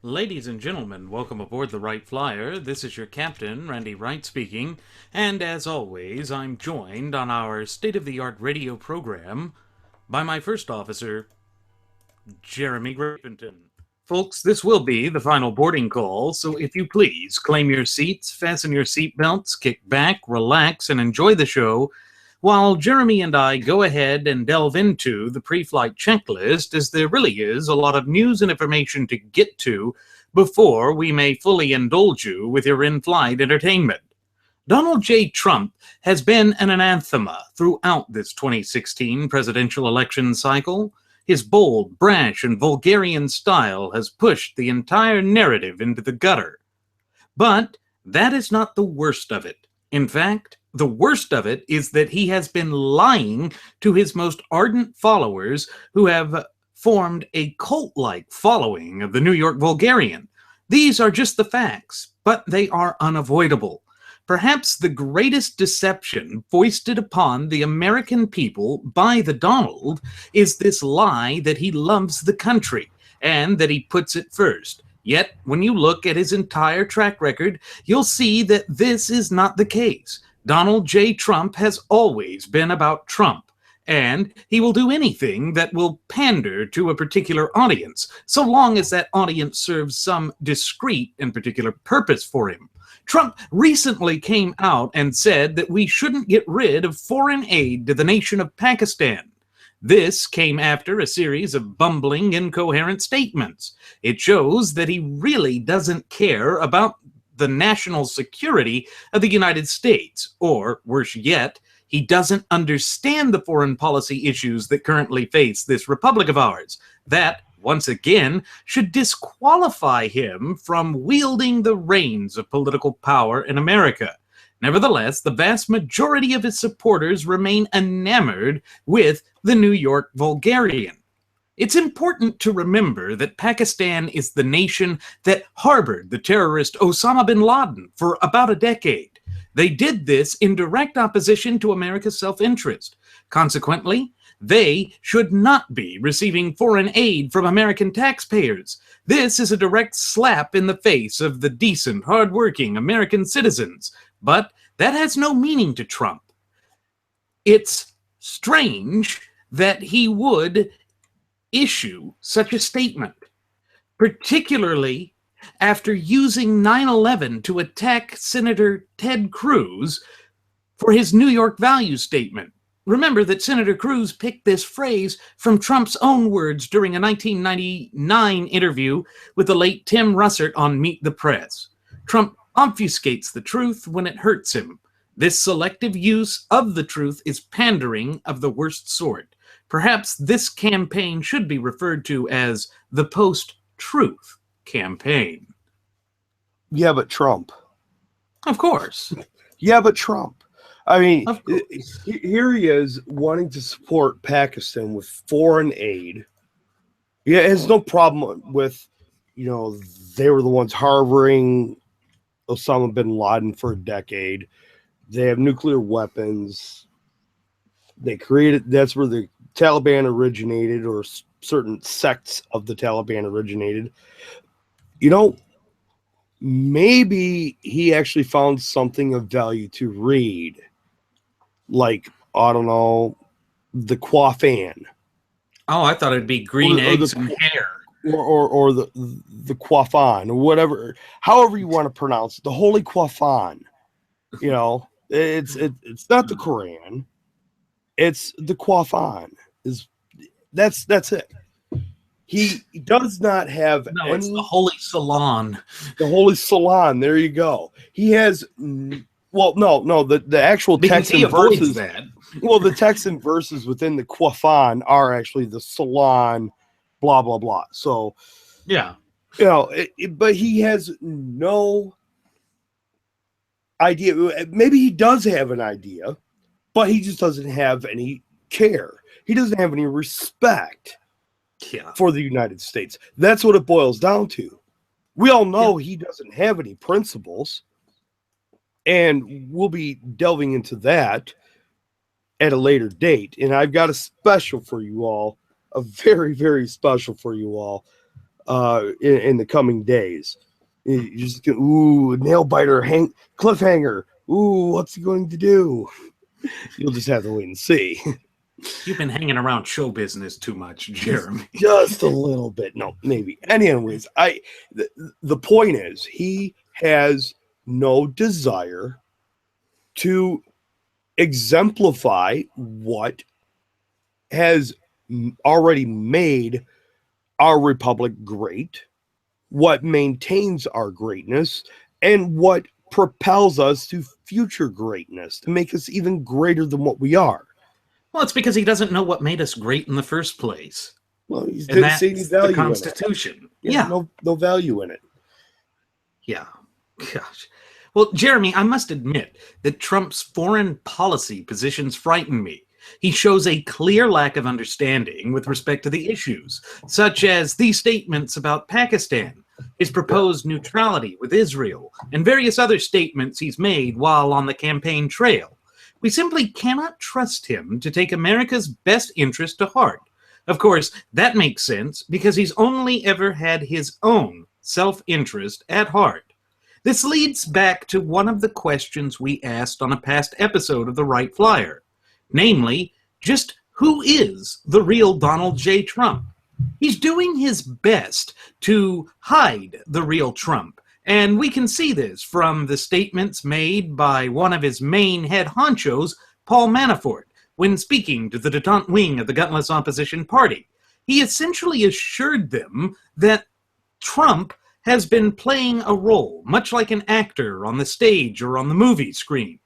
Ladies and gentlemen, welcome aboard the Wright Flyer. This is your captain, Randy Wright speaking, and as always, I'm joined on our state-of-the-art radio program by my first officer, Jeremy Graventon. Folks, this will be the final boarding call, so if you please, claim your seats, fasten your seatbelts, kick back, relax, and enjoy the show while Jeremy and I go ahead and delve into the pre-flight checklist, as there really is a lot of news and information to get to before we may fully indulge you with your in-flight entertainment. Donald J. Trump has been an anathema throughout this 2016 presidential election cycle. His bold, brash, and vulgarian style has pushed the entire narrative into the gutter. But that is not the worst of it. In fact, the worst of it is that he has been lying to his most ardent followers who have formed a cult-like following of the New York Vulgarian. These are just the facts, but they are unavoidable. Perhaps the greatest deception foisted upon the American people by the Donald is this lie that he loves the country and that he puts it first. Yet, when you look at his entire track record, you'll see that this is not the case. Donald J. Trump has always been about Trump, and he will do anything that will pander to a particular audience, so long as that audience serves some discrete and particular purpose for him. Trump recently came out and said that we shouldn't get rid of foreign aid to the nation of Pakistan. This came after a series of bumbling, incoherent statements. It shows that he really doesn't care about the national security of the United States, or worse yet, he doesn't understand the foreign policy issues that currently face this republic of ours. That, once again, should disqualify him from wielding the reins of political power in America. Nevertheless, the vast majority of his supporters remain enamored with the New York Vulgarian. It's important to remember that Pakistan is the nation that harbored the terrorist Osama bin Laden for about a decade. They did this in direct opposition to America's self-interest. Consequently, they should not be receiving foreign aid from American taxpayers. This is a direct slap in the face of the decent, hard-working American citizens. But that has no meaning to Trump. It's strange that he would issue such a statement, particularly after using 9/11 to attack Senator Ted Cruz for his New York value statement. Remember that Senator Cruz picked this phrase from Trump's own words during a 1999 interview with the late Tim Russert on Meet the Press. Trump obfuscates the truth when it hurts him. This selective use of the truth is pandering of the worst sort. Perhaps this campaign should be referred to as the post-truth campaign. Yeah, but Trump. Of course. Yeah, but Trump. I mean, here he is wanting to support Pakistan with foreign aid. Yeah, it has no problem with, they were the ones harboring Osama bin Laden for a decade. They have nuclear weapons. They created, that's where the Taliban originated, or certain sects of the Taliban originated. Maybe he actually found something of value to read. Like, I don't know, the Quafan. Oh, I thought it'd be green eggs and hair. Or the Quafan, or whatever, however you want to pronounce it, the Holy Quafan. It's not the Quran. It's the Quafan. That's it. He does not have it's the Holy Salon. The Holy Salon. There you go. He has. Well, no. The actual text and verses. That. Well, the text and verses within the Quafan are actually the Salon, blah blah blah. So, yeah, but he has no idea. Maybe he does have an idea, but he just doesn't have any care. He doesn't have any respect for the United States. That's what it boils down to. We all know he doesn't have any principles, and we'll be delving into that at a later date. And I've got a special for you all, a very, very special for you all. in the coming days. You just go, ooh, nail biter, cliffhanger. Ooh, what's he going to do? You'll just have to wait and see. You've been hanging around show business too much, Jeremy. Just a little bit. No, maybe. Anyways, the point is, he has no desire to exemplify what has already made our republic great, what maintains our greatness, and what propels us to future greatness, to make us even greater than what we are. Well, it's because he doesn't know what made us great in the first place. Well, he and didn't see any that's value the Constitution. in it. Yeah. No value in it. Yeah. Gosh. Well, Jeremy, I must admit that Trump's foreign policy positions frighten me. He shows a clear lack of understanding with respect to the issues, such as these statements about Pakistan, his proposed neutrality with Israel, and various other statements he's made while on the campaign trail. We simply cannot trust him to take America's best interest to heart. Of course, that makes sense because he's only ever had his own self-interest at heart. This leads back to one of the questions we asked on a past episode of the Wright Flyer. Namely, just who is the real Donald J. Trump? He's doing his best to hide the real Trump, and we can see this from the statements made by one of his main head honchos, Paul Manafort, when speaking to the detente wing of the gutless opposition party. He essentially assured them that Trump has been playing a role, much like an actor on the stage or on the movie screen.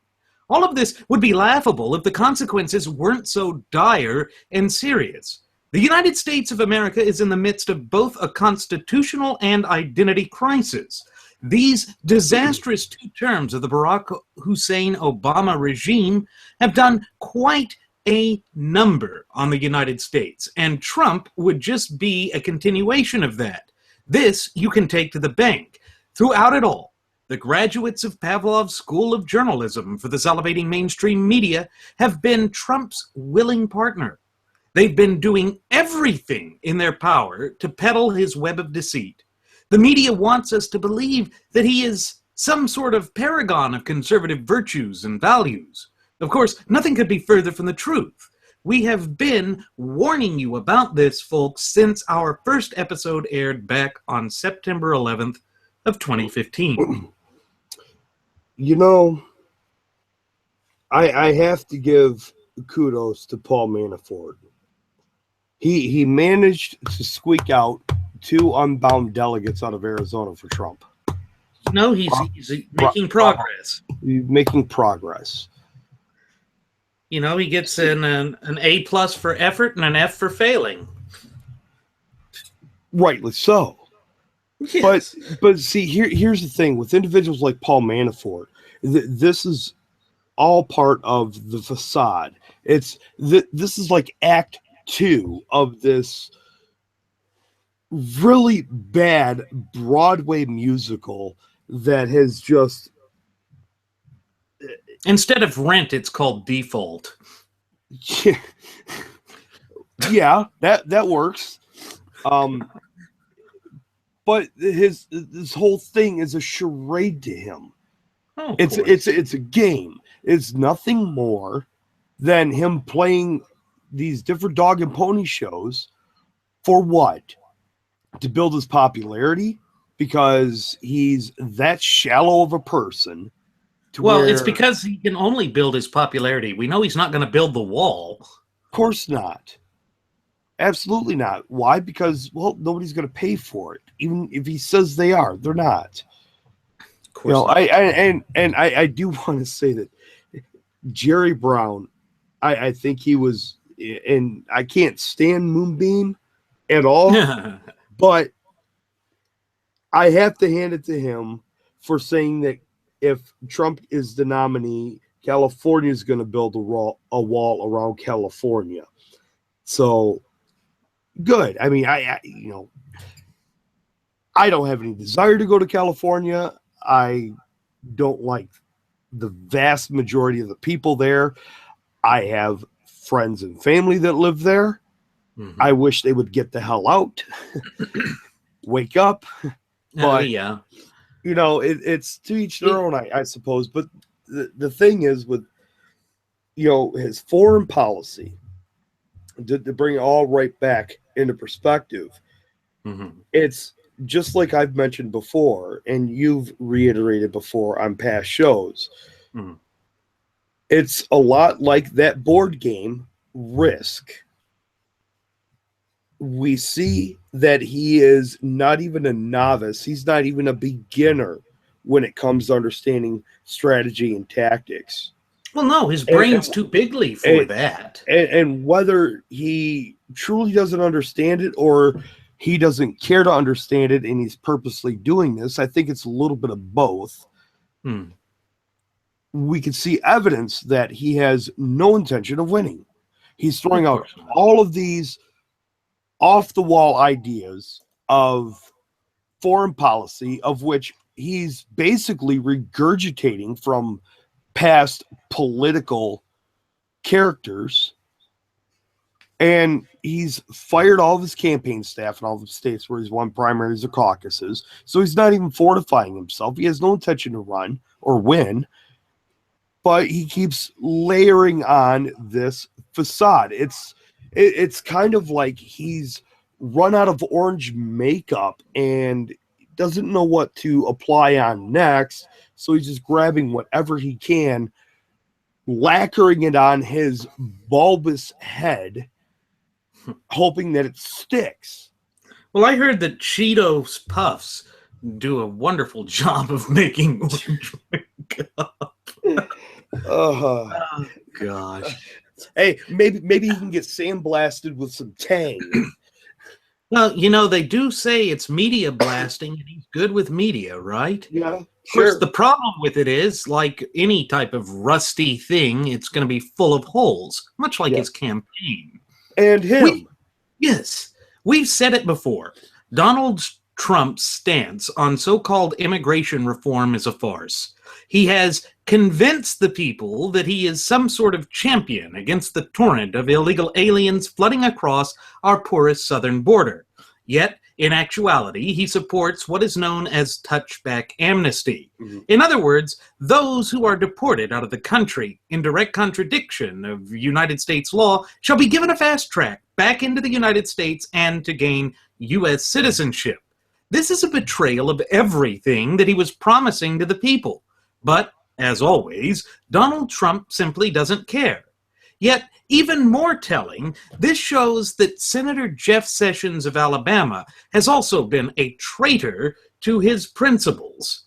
All of this would be laughable if the consequences weren't so dire and serious. The United States of America is in the midst of both a constitutional and identity crisis. These disastrous 2 terms of the Barack Hussein Obama regime have done quite a number on the United States, and Trump would just be a continuation of that. This you can take to the bank. Throughout it all, the graduates of Pavlov's School of Journalism for the salivating mainstream media have been Trump's willing partner. They've been doing everything in their power to peddle his web of deceit. The media wants us to believe that he is some sort of paragon of conservative virtues and values. Of course, nothing could be further from the truth. We have been warning you about this, folks, since our first episode aired back on September 11th of 2015. You know, I have to give kudos to Paul Manafort. He managed to squeak out 2 unbound delegates out of Arizona for Trump. No, he's making progress. He's making progress. You know, he gets an A+ for effort and an F for failing. Rightly so. Yes. But see, here's the thing with individuals like Paul Manafort. This is all part of the facade. This is like Act 2 of this really bad Broadway musical that has just. Instead of Rent, it's called Default. Yeah, that works. But this whole thing is a charade to him. Oh, it's a game. It's nothing more than him playing these different dog and pony shows for what? To build his popularity, because he's that shallow of a person. It's because he can only build his popularity. We know he's not going to build the wall. Of course not. Absolutely not. Why? Because, well, nobody's going to pay for it. Even if he says they are, they're not. Of course not. I do want to say that Jerry Brown, I think he was, and I can't stand Moonbeam at all, but I have to hand it to him for saying that if Trump is the nominee, California is going to build a wall around California. So good. I mean, I don't have any desire to go to California. I don't like the vast majority of the people there. I have friends and family that live there. Mm-hmm. I wish they would get the hell out. wake up. But yeah. It's to each their own, I suppose. But the thing is with his foreign policy, to bring it all right back into perspective, it's just like I've mentioned before, and you've reiterated before on past shows. It's a lot like that board game, Risk. We see that he is not even a novice. He's not even a beginner when it comes to understanding strategy and tactics. Well, no, his brain's too bigly for that. And whether he truly doesn't understand it or he doesn't care to understand it and he's purposely doing this, I think it's a little bit of both. We can see evidence that he has no intention of winning. He's throwing out all of these off-the-wall ideas of foreign policy, of which he's basically regurgitating from past political characters, and he's fired all of his campaign staff in all the states where he's won primaries or caucuses, so he's not even fortifying himself. He has no intention to run or win, but he keeps layering on this facade. It's kind of like he's run out of orange makeup and doesn't know what to apply on next, so he's just grabbing whatever he can, lacquering it on his bulbous head, hoping that it sticks. Well, I heard that Cheetos Puffs do a wonderful job of making orange makeup. Oh, gosh. Hey, maybe he can get sandblasted with some Tang. Well, they do say it's media blasting, and he's good with media, right? Yeah, Of course, the problem with it is, like any type of rusty thing, it's going to be full of holes, much like his campaign. And him. Yes. We've said it before. Donald Trump's stance on so-called immigration reform is a farce. He has convinced the people that he is some sort of champion against the torrent of illegal aliens flooding across our porous southern border. Yet, in actuality, he supports what is known as touchback amnesty. In other words, those who are deported out of the country in direct contradiction of United States law shall be given a fast track back into the United States and to gain U.S. citizenship. This is a betrayal of everything that he was promising to the people. But, as always, Donald Trump simply doesn't care. Yet, even more telling, this shows that Senator Jeff Sessions of Alabama has also been a traitor to his principles.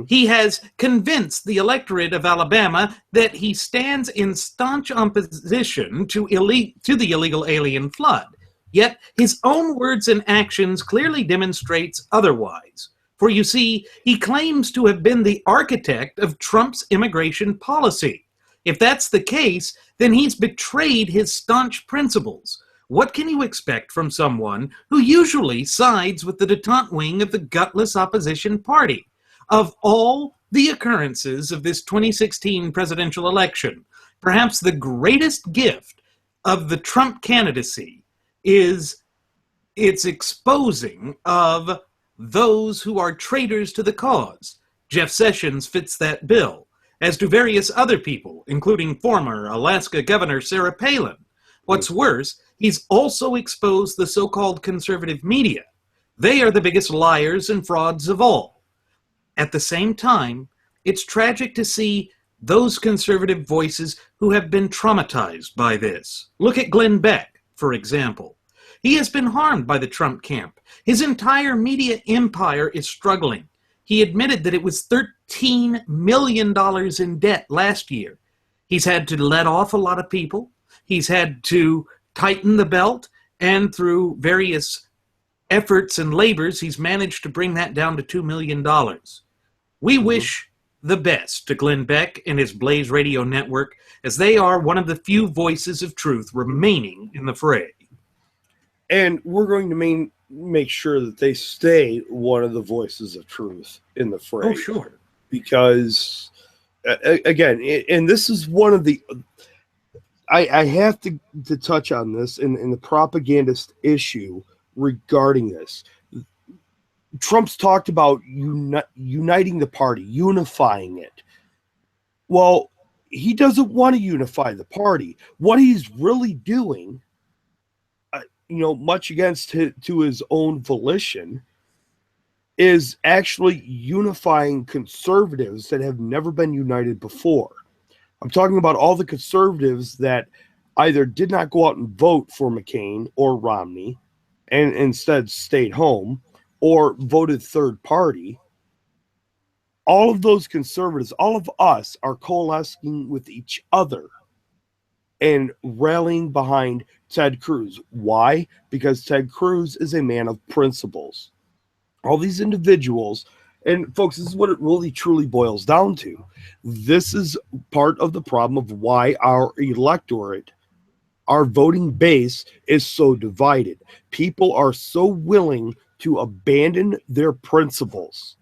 He has convinced the electorate of Alabama that he stands in staunch opposition to the illegal alien flood. Yet, his own words and actions clearly demonstrates otherwise. For you see, he claims to have been the architect of Trump's immigration policy. If that's the case, then he's betrayed his staunch principles. What can you expect from someone who usually sides with the détente wing of the gutless opposition party? Of all the occurrences of this 2016 presidential election, perhaps the greatest gift of the Trump candidacy is its exposing of those who are traitors to the cause. Jeff Sessions fits that bill, as do various other people, including former Alaska Governor Sarah Palin. What's worse, he's also exposed the so-called conservative media. They are the biggest liars and frauds of all. At the same time, it's tragic to see those conservative voices who have been traumatized by this. Look at Glenn Beck, for example. He has been harmed by the Trump camp. His entire media empire is struggling. He admitted that it was $13 million in debt last year. He's had to let off a lot of people. He's had to tighten the belt, and through various efforts and labors, he's managed to bring that down to $2 million. We wish the best to Glenn Beck and his Blaze Radio Network, as they are one of the few voices of truth remaining in the fray. And we're going to make sure that they stay one of the voices of truth in the fray. Oh, sure. Because, again, and this is one of the... I have to touch on this in the propagandist issue regarding this. Trump's talked about uniting the party, unifying it. Well, he doesn't want to unify the party. What he's really doing, much against to his own volition, is actually unifying conservatives that have never been united before. I'm talking about all the conservatives that either did not go out and vote for McCain or Romney and instead stayed home or voted third party. All of those conservatives, all of us are coalescing with each other and rallying behind Ted Cruz. Why? Because Ted Cruz is a man of principles. All these individuals, and folks, this is what it really truly boils down to. This is part of the problem of why our electorate, our voting base, is so divided. People are so willing to abandon their principles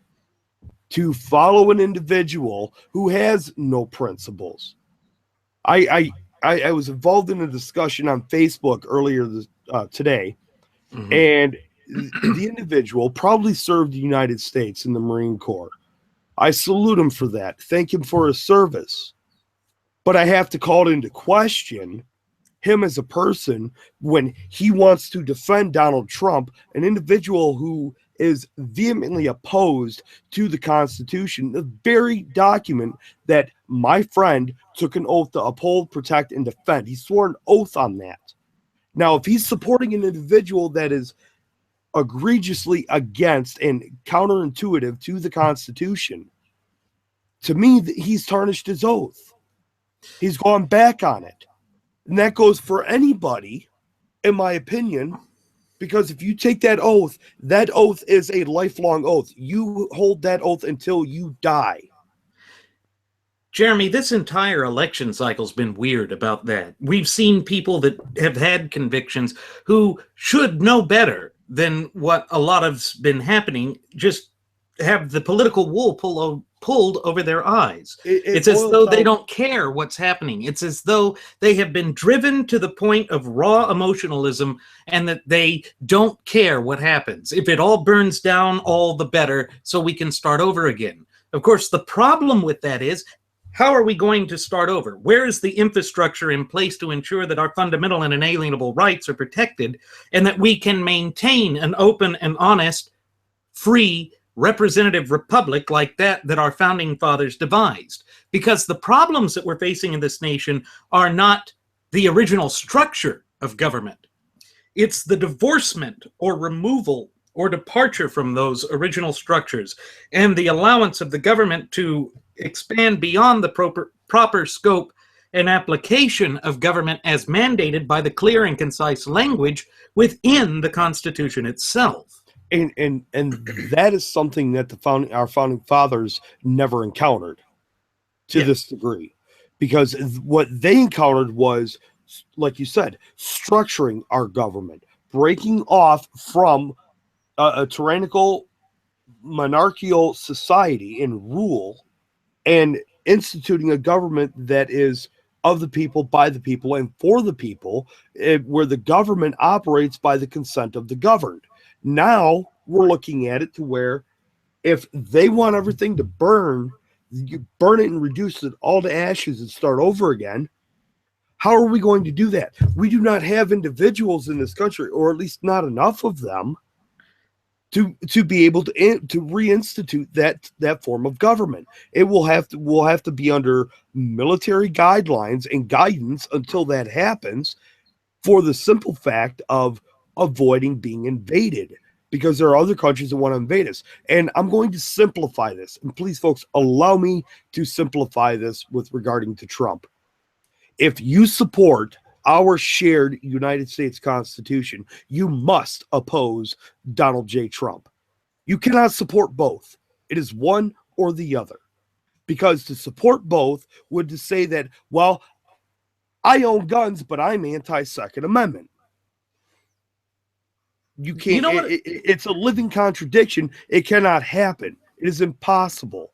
to follow an individual who has no principles. I was involved in a discussion on Facebook earlier today, and the individual probably served the United States in the Marine Corps. I salute him for that. Thank him for his service. But I have to call it into question him as a person when he wants to defend Donald Trump, an individual who is vehemently opposed to the Constitution, the very document that my friend took an oath to uphold, protect, and defend. He swore an oath on that. Now, if he's supporting an individual that is egregiously against and counterintuitive to the Constitution, to me, he's tarnished his oath. He's gone back on it. And that goes for anybody, in my opinion, because if you take that oath is a lifelong oath. You hold that oath until you die. Jeremy, this entire election cycle's been weird about that. We've seen people that have had convictions who should know better than what a lot of's been happening, just have the political wool pulled over their eyes. It's as though they don't care what's happening. It's as though they have been driven to the point of raw emotionalism and that they don't care what happens. If it all burns down, all the better, so we can start over again. Of course, the problem with that is, how are we going to start over? Where is the infrastructure in place to ensure that our fundamental and inalienable rights are protected and that we can maintain an open and honest, free, representative republic like that our founding fathers devised? Because the problems that we're facing in this nation are not the original structure of government. It's the divorcement or removal or departure from those original structures and the allowance of the government to expand beyond the proper scope and application of government as mandated by the clear and concise language within the Constitution itself. And that is something that our founding fathers never encountered to this degree, because what they encountered was, like you said, structuring our government, breaking off from a tyrannical monarchical society and rule, and instituting a government that is of the people, by the people, and for the people, where the government operates by the consent of the governed. Now we're looking at it to where if they want everything to burn, you burn it and reduce it all to ashes and start over again. How are we going to do that? We do not have individuals in this country, or at least not enough of them, to be able to reinstitute that form of government. It will have to be under military guidelines and guidance until that happens, for the simple fact of avoiding being invaded, because there are other countries that want to invade us. And I'm going to simplify this, and please, folks, allow me to simplify this with regarding to Trump. If you support our shared United States Constitution, you must oppose Donald J. Trump. You cannot support both. It is one or the other. Because to support both would to say that, well, I own guns, but I'm anti-Second Amendment. You can't. You know it's a living contradiction. It cannot happen. It is impossible.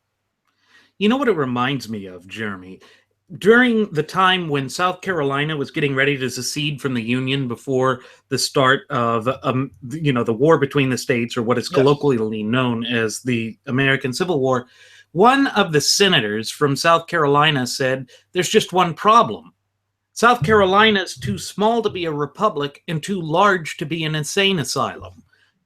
You know what it reminds me of, Jeremy? during the time when South Carolina was getting ready to secede from the Union before the start of, the war between the states, or what is colloquially known as the American Civil War, one of the senators from South Carolina said, "There's just one problem. South Carolina is too small to be a republic and too large to be an insane asylum."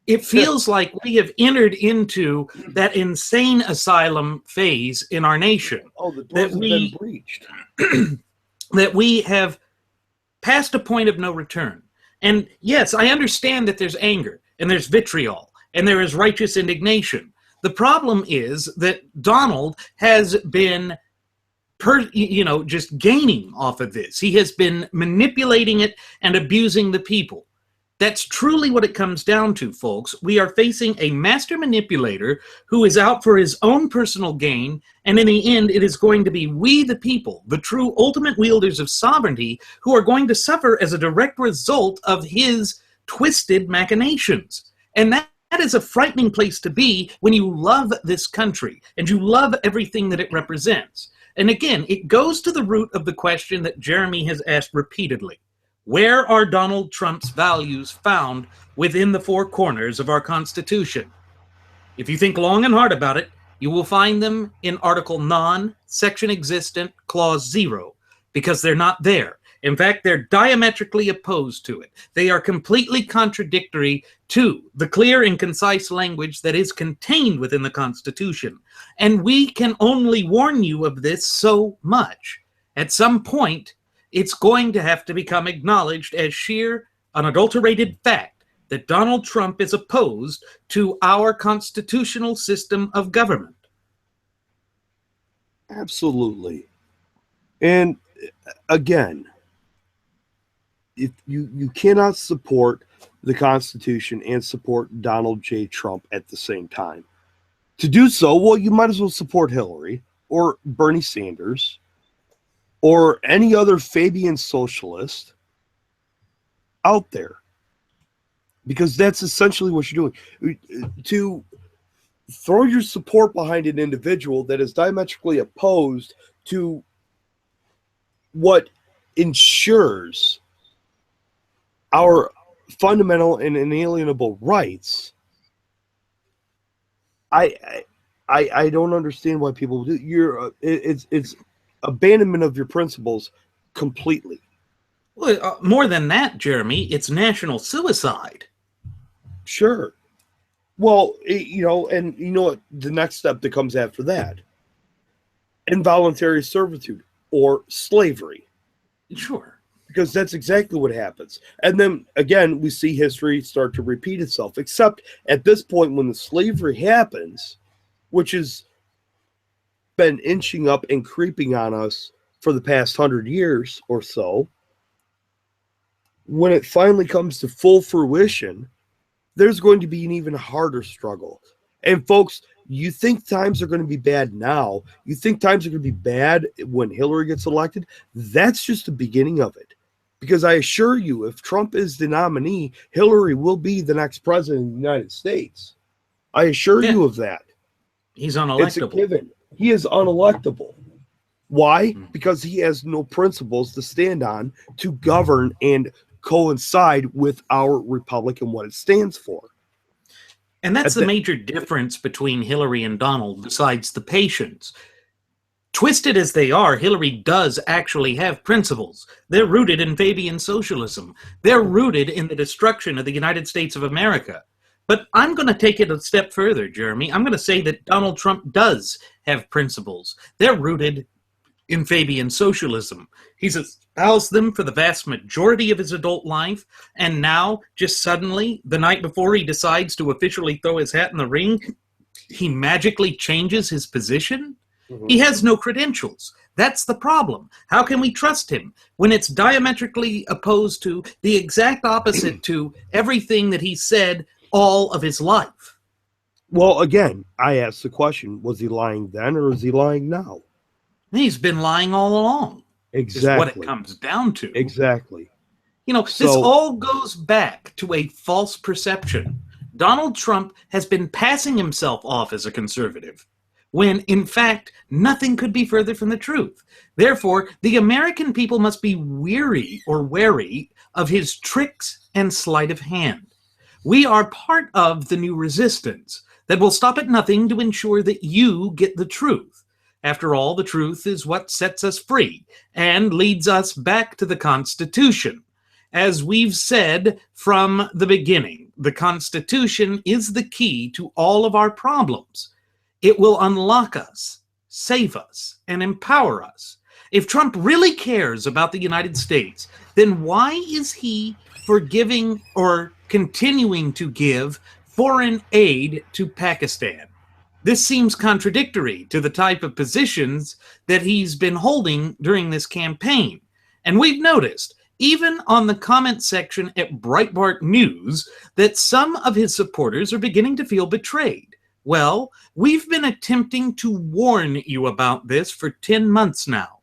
It feels like we have entered into that insane asylum phase in our nation. Oh, the doors have been breached. That we have passed a point of no return. And yes, I understand that there's anger and there's vitriol and there is righteous indignation. The problem is that Donald has been just gaining off of this. He has been manipulating it and abusing the people. That's truly what it comes down to, folks. We are facing a master manipulator who is out for his own personal gain, and in the end, it is going to be we, the people, the true ultimate wielders of sovereignty, who are going to suffer as a direct result of his twisted machinations. And that is a frightening place to be when you love this country and you love everything that it represents. And again, it goes to the root of the question that Jeremy has asked repeatedly. Where are Donald Trump's values found within the four corners of our Constitution? If you think long and hard about it, you will find them in Article Non, Section Existent, Clause 0, because they're not there. In fact, they're diametrically opposed to it. They are completely contradictory to the clear and concise language that is contained within the Constitution. And we can only warn you of this so much. At some point, it's going to have to become acknowledged as sheer, unadulterated fact that Donald Trump is opposed to our constitutional system of government. Absolutely. And again, if you cannot support the Constitution and support Donald J. Trump at the same time. To do so, well, you might as well support Hillary or Bernie Sanders or any other Fabian socialist out there. Because that's essentially what you're doing. To throw your support behind an individual that is diametrically opposed to what ensures our fundamental and inalienable rights, I don't understand why people do. It's abandonment of your principles completely. Well, more than that, Jeremy, it's national suicide. Sure. Well, and you know what? The next step that comes after that, involuntary servitude or slavery. Sure. Because that's exactly what happens. And then, again, we see history start to repeat itself, except at this point when the slavery happens, which has been inching up and creeping on us for the past 100 years or so, when it finally comes to full fruition, there's going to be an even harder struggle. And folks, you think times are going to be bad now. You think times are going to be bad when Hillary gets elected. That's just the beginning of it. Because I assure you, if Trump is the nominee, Hillary will be the next president of the United States. I assure you of that. He's unelectable. It's a given. He is unelectable. Why? Because he has no principles to stand on to govern and coincide with our republic and what it stands for. And that's the major difference between Hillary and Donald, besides the patience. Twisted as they are, Hillary does actually have principles. They're rooted in Fabian socialism. They're rooted in the destruction of the United States of America. But I'm going to take it a step further, Jeremy. I'm going to say that Donald Trump does have principles. They're rooted in Fabian socialism. He's espoused them for the vast majority of his adult life, and now, just suddenly, the night before he decides to officially throw his hat in the ring, he magically changes his position? Mm-hmm. He has no credentials. That's the problem. How can we trust him when it's diametrically opposed to, the exact opposite to, everything that he said all of his life? Well, again, I asked the question, was he lying then or is he lying now? He's been lying all along. Exactly. Is what it comes down to. Exactly. This all goes back to a false perception. Donald Trump has been passing himself off as a conservative. when in fact nothing could be further from the truth. Therefore, the American people must be weary or wary of his tricks and sleight of hand. We are part of the new resistance that will stop at nothing to ensure that you get the truth. After all, the truth is what sets us free and leads us back to the Constitution. As we've said from the beginning, the Constitution is the key to all of our problems. It will unlock us, save us, and empower us. If Trump really cares about the United States, then why is he forgiving or continuing to give foreign aid to Pakistan? This seems contradictory to the type of positions that he's been holding during this campaign. And we've noticed, even on the comment section at Breitbart News, that some of his supporters are beginning to feel betrayed. Well, we've been attempting to warn you about this for 10 months now.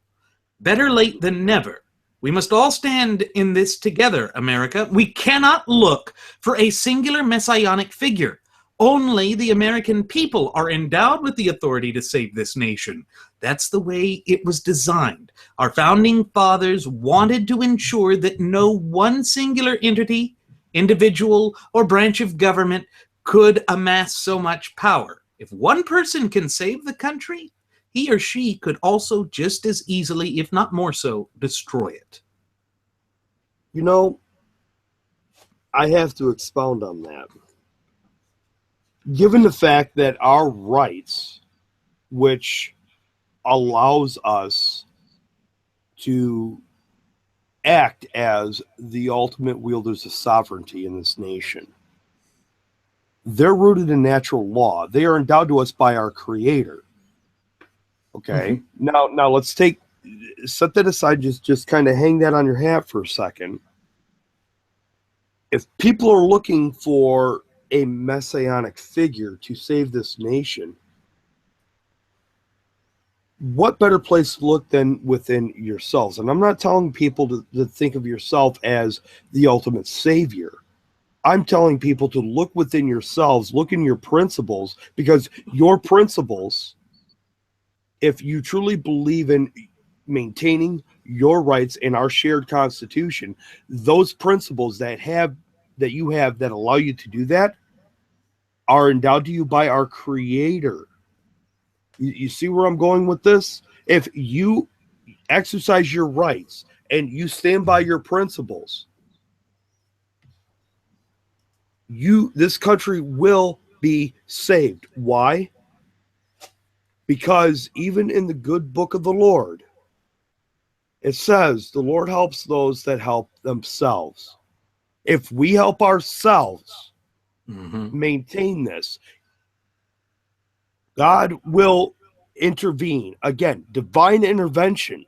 Better late than never. We must all stand in this together, America. We cannot look for a singular messianic figure. Only the American people are endowed with the authority to save this nation. That's the way it was designed. Our founding fathers wanted to ensure that no one singular entity, individual, or branch of government could amass so much power. If one person can save the country, he or she could also just as easily, if not more so, destroy it. You know, I have to expound on that. Given the fact that our rights, which allows us to act as the ultimate wielders of sovereignty in this nation, they're rooted in natural law. They are endowed to us by our Creator. Okay. Mm-hmm. Now let's set that aside. Just kind of hang that on your hat for a second. If people are looking for a messianic figure to save this nation, what better place to look than within yourselves? And I'm not telling people to think of yourself as the ultimate savior. I'm telling people to look within yourselves, look in your principles, because your principles, if you truly believe in maintaining your rights in our shared Constitution, those principles that you have that allow you to do that are endowed to you by our Creator. You see where I'm going with this? If you exercise your rights and you stand by your principles, this country will be saved. Why? Because even in the good book of the Lord, it says the Lord helps those that help themselves. If we help ourselves maintain this, God will intervene. Again, divine intervention.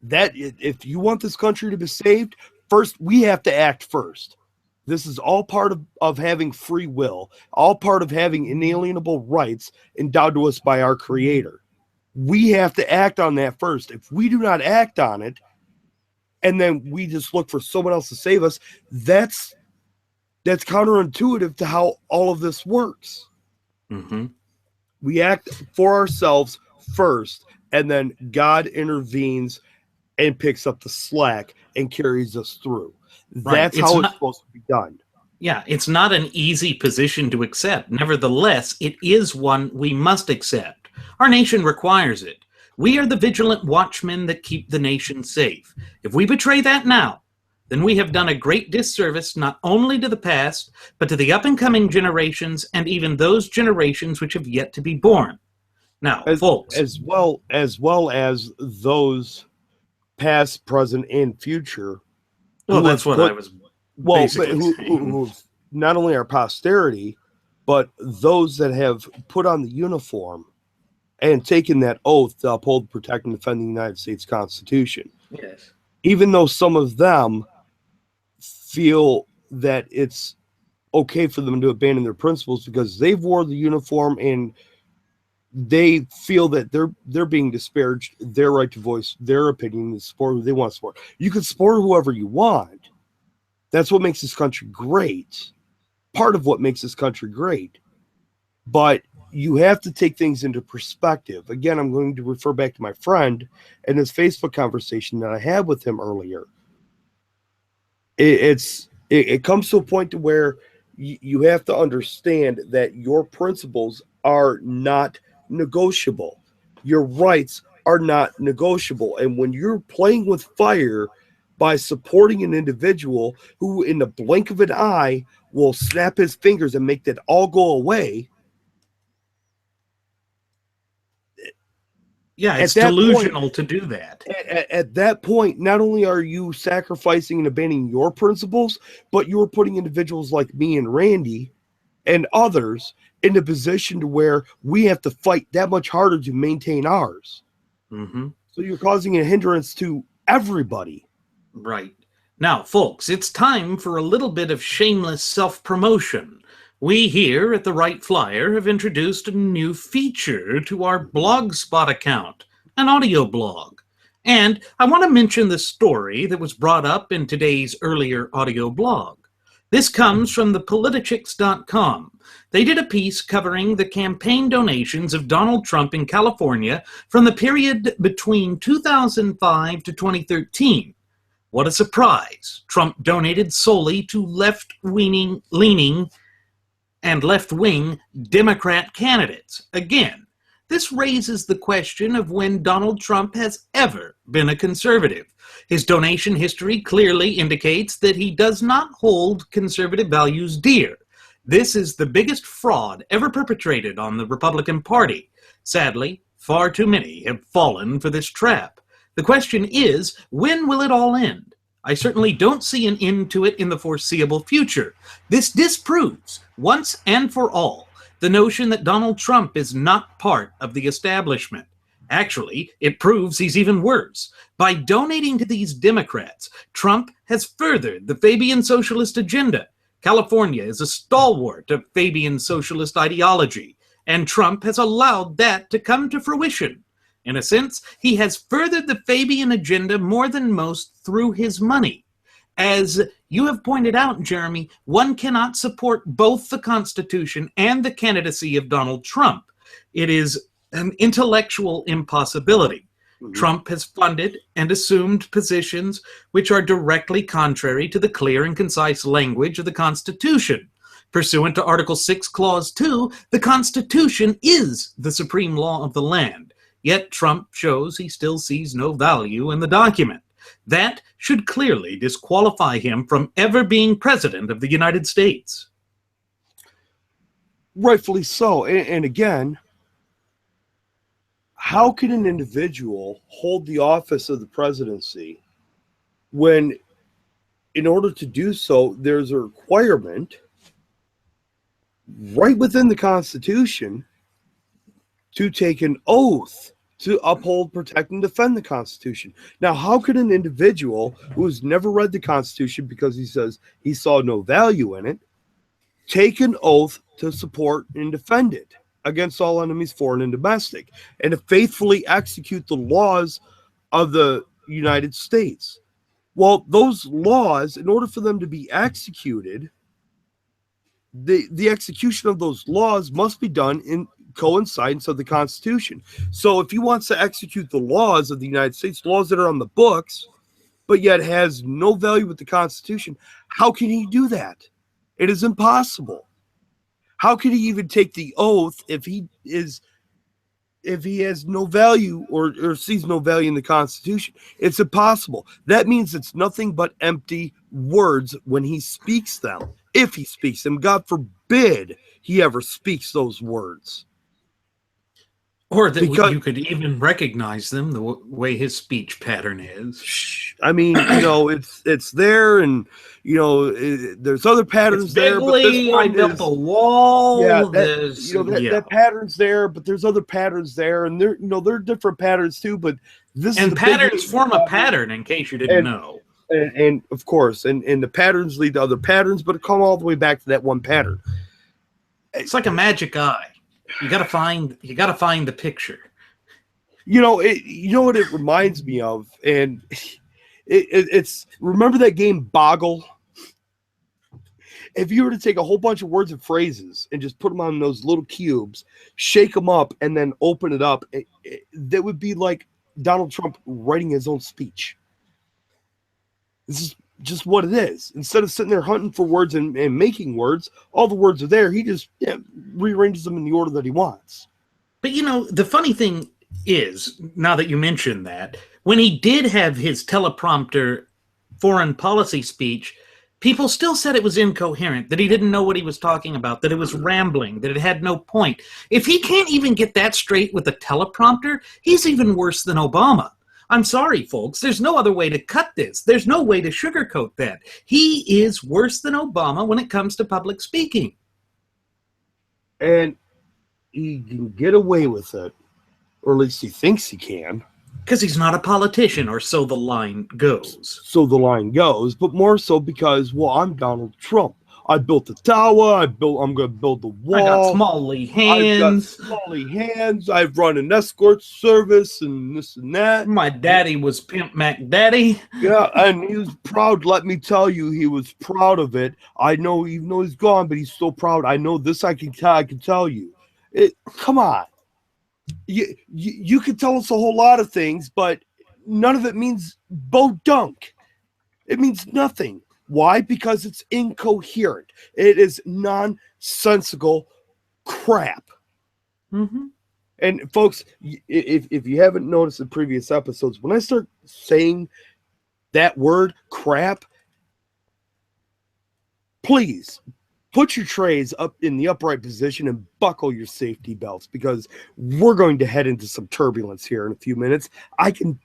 That if you want this country to be saved, first we have to act first. This is all part of having free will, all part of having inalienable rights endowed to us by our Creator. We have to act on that first. If we do not act on it, and then we just look for someone else to save us, that's counterintuitive to how all of this works. Mm-hmm. We act for ourselves first, and then God intervenes and picks up the slack and carries us through. That's how it's supposed to be done. Yeah, it's not an easy position to accept. Nevertheless, it is one we must accept. Our nation requires it. We are the vigilant watchmen that keep the nation safe. If we betray that now, then we have done a great disservice not only to the past, but to the up-and-coming generations and even those generations which have yet to be born. Now, folks. As well as those past, present, and future. Well, that's what I was basically saying. Who not only our posterity, but those that have put on the uniform and taken that oath to uphold, protect, and defend the United States Constitution. Yes. Even though some of them feel that it's okay for them to abandon their principles because they've wore the uniform and they feel that they're being disparaged, their right to voice their opinion, and support who they want to support. You can support whoever you want. That's what makes this country great. Part of what makes this country great. But you have to take things into perspective. Again, I'm going to refer back to my friend and his Facebook conversation that I had with him earlier. It comes to a point to where you have to understand that your principles are not negotiable. Your rights are not negotiable. And when you're playing with fire by supporting an individual who, in the blink of an eye, will snap his fingers and make that all go away. Yeah, it's delusional to do that. At that point, not only are you sacrificing and abandoning your principles, but you're putting individuals like me and Randy and others in a position to where we have to fight that much harder to maintain ours. Mm-hmm. So you're causing a hindrance to everybody. Right. Now, folks, it's time for a little bit of shameless self-promotion. We here at the Wright Flyer have introduced a new feature to our Blogspot account, an audio blog. And I want to mention the story that was brought up in today's earlier audio blog. This comes from thepolitics.com. They did a piece covering the campaign donations of Donald Trump in California from the period between 2005 to 2013. What a surprise. Trump donated solely to left-leaning and left-wing Democrat candidates. Again, this raises the question of when Donald Trump has ever been a conservative. His donation history clearly indicates that he does not hold conservative values dear. This is the biggest fraud ever perpetrated on the Republican Party. Sadly, far too many have fallen for this trap. The question is, when will it all end? I certainly don't see an end to it in the foreseeable future. This disproves, once and for all, the notion that Donald Trump is not part of the establishment. Actually, it proves he's even worse. By donating to these Democrats, Trump has furthered the Fabian socialist agenda. California is a stalwart of Fabian socialist ideology, and Trump has allowed that to come to fruition. In a sense, he has furthered the Fabian agenda more than most through his money. As you have pointed out, Jeremy, one cannot support both the Constitution and the candidacy of Donald Trump. It is an intellectual impossibility. Mm-hmm. Trump has funded and assumed positions which are directly contrary to the clear and concise language of the Constitution. Pursuant to Article 6, Clause 2, the Constitution is the supreme law of the land. Yet Trump shows he still sees no value in the document. That should clearly disqualify him from ever being president of the United States. Rightfully so. And again, how can an individual hold the office of the presidency when, in order to do so, there's a requirement right within the Constitution to take an oath to uphold, protect, and defend the Constitution? Now, how could an individual who has never read the Constitution because he says he saw no value in it take an oath to support and defend it against all enemies, foreign and domestic, and to faithfully execute the laws of the United States? Well, those laws, in order for them to be executed, the execution of those laws must be done in coincidence of the Constitution. So if he wants to execute the laws of the United States, laws that are on the books, but yet has no value with the Constitution, how can he do that? It is impossible. How can he even take the oath if he has no value or sees no value in the Constitution? It's impossible. That means it's nothing but empty words when he speaks them. If he speaks them, God forbid he ever speaks those words. Or that you could even recognize them the way his speech pattern is. I mean, it's there, and there's other patterns there. But this one I built a wall. Yeah, that pattern's there, but there's other patterns there, and there are different patterns too. But this and patterns form a pattern, in case you didn't know. And of course, and the patterns lead to other patterns, but it come all the way back to that one pattern. It's like a magic eye. You gotta find the picture. What it reminds me of, and it's remember that game Boggle? if you were to take a whole bunch of words and phrases and just put them on those little cubes, shake them up, and then open it up, that would be like Donald Trump writing his own speech. This is just what it is. Instead of sitting there hunting for words and making words, all the words are there. He just rearranges them in the order that he wants. But, the funny thing is, now that you mention that, when he did have his teleprompter foreign policy speech, people still said it was incoherent, that he didn't know what he was talking about, that it was rambling, that it had no point. If he can't even get that straight with a teleprompter, he's even worse than Obama. I'm sorry, folks. There's no other way to cut this. There's no way to sugarcoat that. He is worse than Obama when it comes to public speaking. And he can get away with it, or at least he thinks he can. Because he's not a politician, or so the line goes. So the line goes, but more so because, well, I'm Donald Trump. I built the tower. I'm going to build the wall. I got smally hands. I've run an escort service and this and that. My daddy was Pimp Mac Daddy. Yeah, and he was proud. Let me tell you, he was proud of it. I know, even though he's gone, but he's still proud. I know this. I can tell you. Come on. You can tell us a whole lot of things, but none of it means bo-dunk. It means nothing. Why? Because it's incoherent. It is nonsensical crap. Mm-hmm. And folks, if you haven't noticed in previous episodes, when I start saying that word crap, please put your trays up in the upright position and buckle your safety belts, because we're going to head into some turbulence here in a few minutes. I can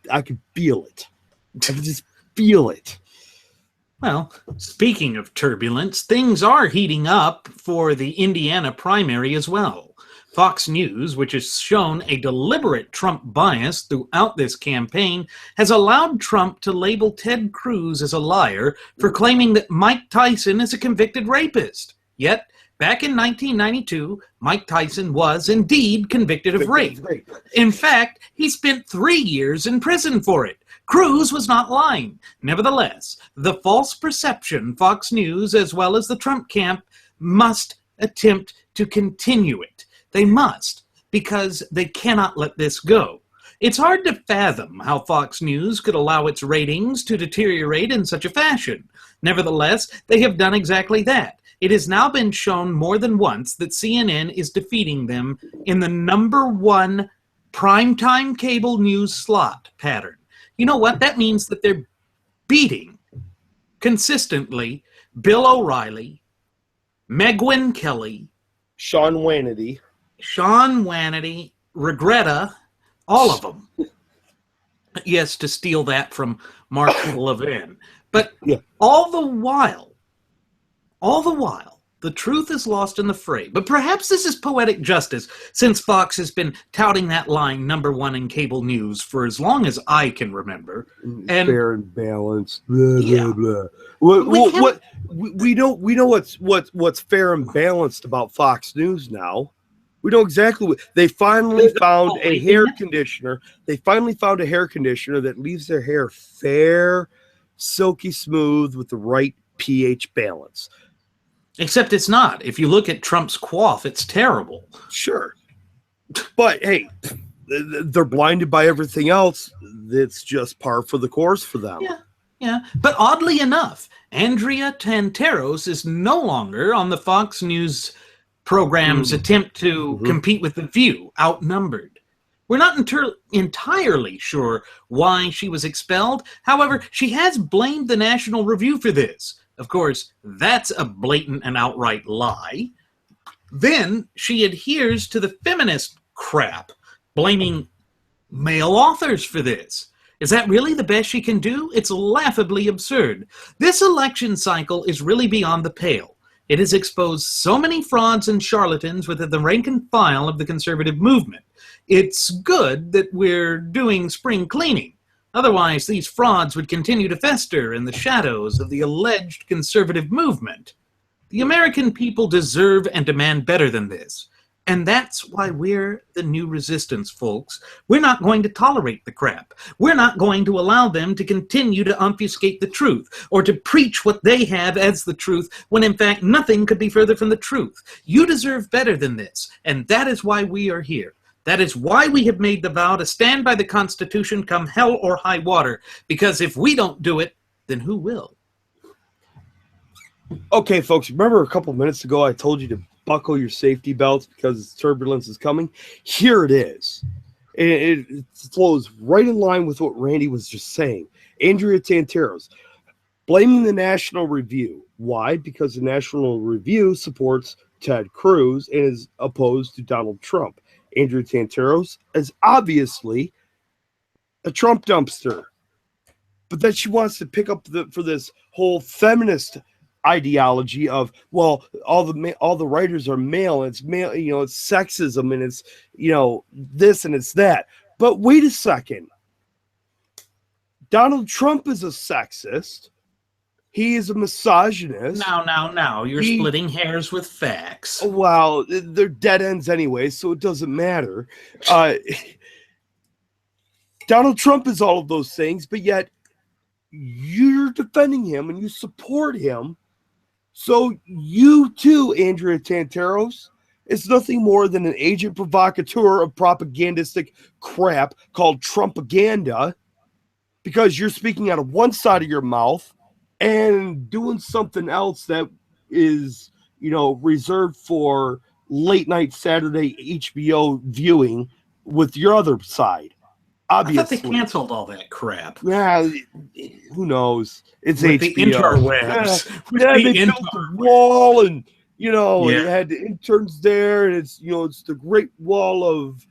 feel it. I can just feel it. Well, speaking of turbulence, things are heating up for the Indiana primary as well. Fox News, which has shown a deliberate Trump bias throughout this campaign, has allowed Trump to label Ted Cruz as a liar for claiming that Mike Tyson is a convicted rapist. Yet, back in 1992, Mike Tyson was indeed convicted of rape. In fact, he spent 3 years in prison for it. Cruz was not lying. Nevertheless, the false perception Fox News, as well as the Trump camp, must attempt to continue it. They must, because they cannot let this go. It's hard to fathom how Fox News could allow its ratings to deteriorate in such a fashion. Nevertheless, they have done exactly that. It has now been shown more than once that CNN is defeating them in the #1 primetime cable news slot pattern. You know what? That means that they're beating consistently Bill O'Reilly, Megwin Kelly, Sean Hannity, Regretta, all of them. Yes, to steal that from Mark Levin. But all the while, the truth is lost in the fray. But perhaps this is poetic justice, since Fox has been touting that line #1 in cable news for as long as I can remember. And fair and balanced. Blah, blah, blah. We know what's fair and balanced about Fox News now. We know exactly what they finally found a hair conditioner. They finally found a hair conditioner that leaves their hair fair, silky smooth with the right pH balance. Except it's not. If you look at Trump's coif, it's terrible. Sure. But, hey, they're blinded by everything else. It's just par for the course for them. Yeah. But oddly enough, Andrea Tantaros is no longer on the Fox News program's attempt to compete with The View, outnumbered. We're not entirely sure why she was expelled. However, she has blamed the National Review for this. Of course, that's a blatant and outright lie. Then she adheres to the feminist crap, blaming male authors for this. Is that really the best she can do? It's laughably absurd. This election cycle is really beyond the pale. It has exposed so many frauds and charlatans within the rank and file of the conservative movement. It's good that we're doing spring cleaning. Otherwise, these frauds would continue to fester in the shadows of the alleged conservative movement. The American people deserve and demand better than this. And that's why we're the new resistance, folks. We're not going to tolerate the crap. We're not going to allow them to continue to obfuscate the truth or to preach what they have as the truth when in fact nothing could be further from the truth. You deserve better than this, and that is why we are here. That is why we have made the vow to stand by the Constitution come hell or high water, because if we don't do it, then who will? Okay, folks, remember a couple minutes ago I told you to buckle your safety belts because turbulence is coming? Here it is. It flows right in line with what Randy was just saying. Andrea Tanteros, blaming the National Review. Why? Because the National Review supports Ted Cruz and is opposed to Donald Trump. Andrea Tanteros is obviously a Trump dumpster. But then she wants to pick up for this whole feminist ideology of, well, all the writers are male, and it's male, it's sexism, and it's this and it's that. But wait a second, Donald Trump is a sexist. He is a misogynist. Now you're splitting hairs with facts. Well, they're dead ends anyway, so it doesn't matter. Donald Trump is all of those things, but yet you're defending him and you support him. So you too, Andrea Tanteros, is nothing more than an agent provocateur of propagandistic crap called Trumpaganda, because you're speaking out of one side of your mouth and doing something else that is, reserved for late night Saturday HBO viewing with your other side. Obviously. I thought they canceled all that crap. Yeah, who knows? It's with HBO. The interwebs. They built the wall, and they had the interns there, and it's it's the Great Wall of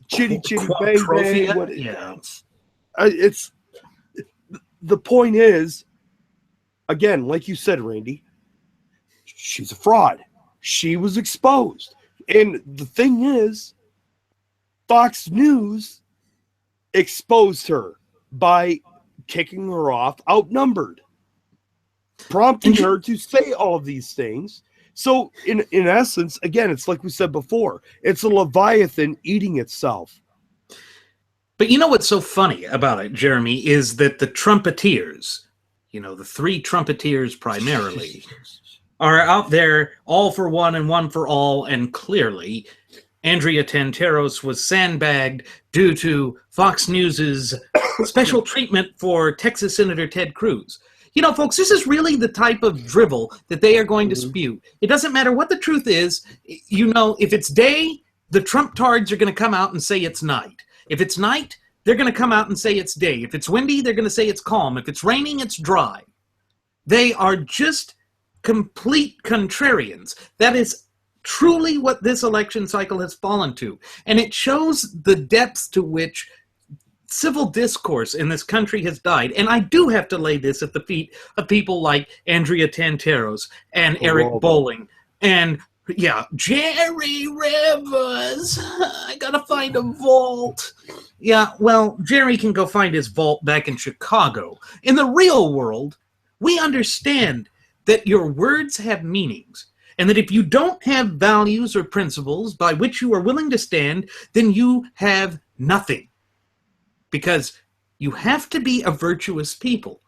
Chitty Bang Bang. Yeah, it's the point is, again, like you said, Randy, she's a fraud. She was exposed, and the thing is, Fox News exposed her by kicking her off outnumbered, prompting her to say all of these things. So in essence, again, it's like we said before, it's a Leviathan eating itself. But you know what's so funny about it, Jeremy, is that the trumpeteers, the three trumpeteers primarily, are out there all for one and one for all, and clearly Andrea Tanteros was sandbagged due to Fox News's special treatment for Texas Senator Ted Cruz. Folks, this is really the type of drivel that they are going to spew. It doesn't matter what the truth is. If it's day, the Trump tards are going to come out and say it's night. If it's night, they're going to come out and say it's day. If it's windy, they're going to say it's calm. If it's raining, it's dry. They are just complete contrarians. That is truly what this election cycle has fallen to. And it shows the depths to which civil discourse in this country has died. And I do have to lay this at the feet of people like Andrea Tanteros and Eric Bolling and Jerry Rivers. I gotta find a vault. Yeah, well, Jerry can go find his vault back in Chicago. In the real world, we understand that your words have meanings. And that if you don't have values or principles by which you are willing to stand, then you have nothing. Because you have to be a virtuous people.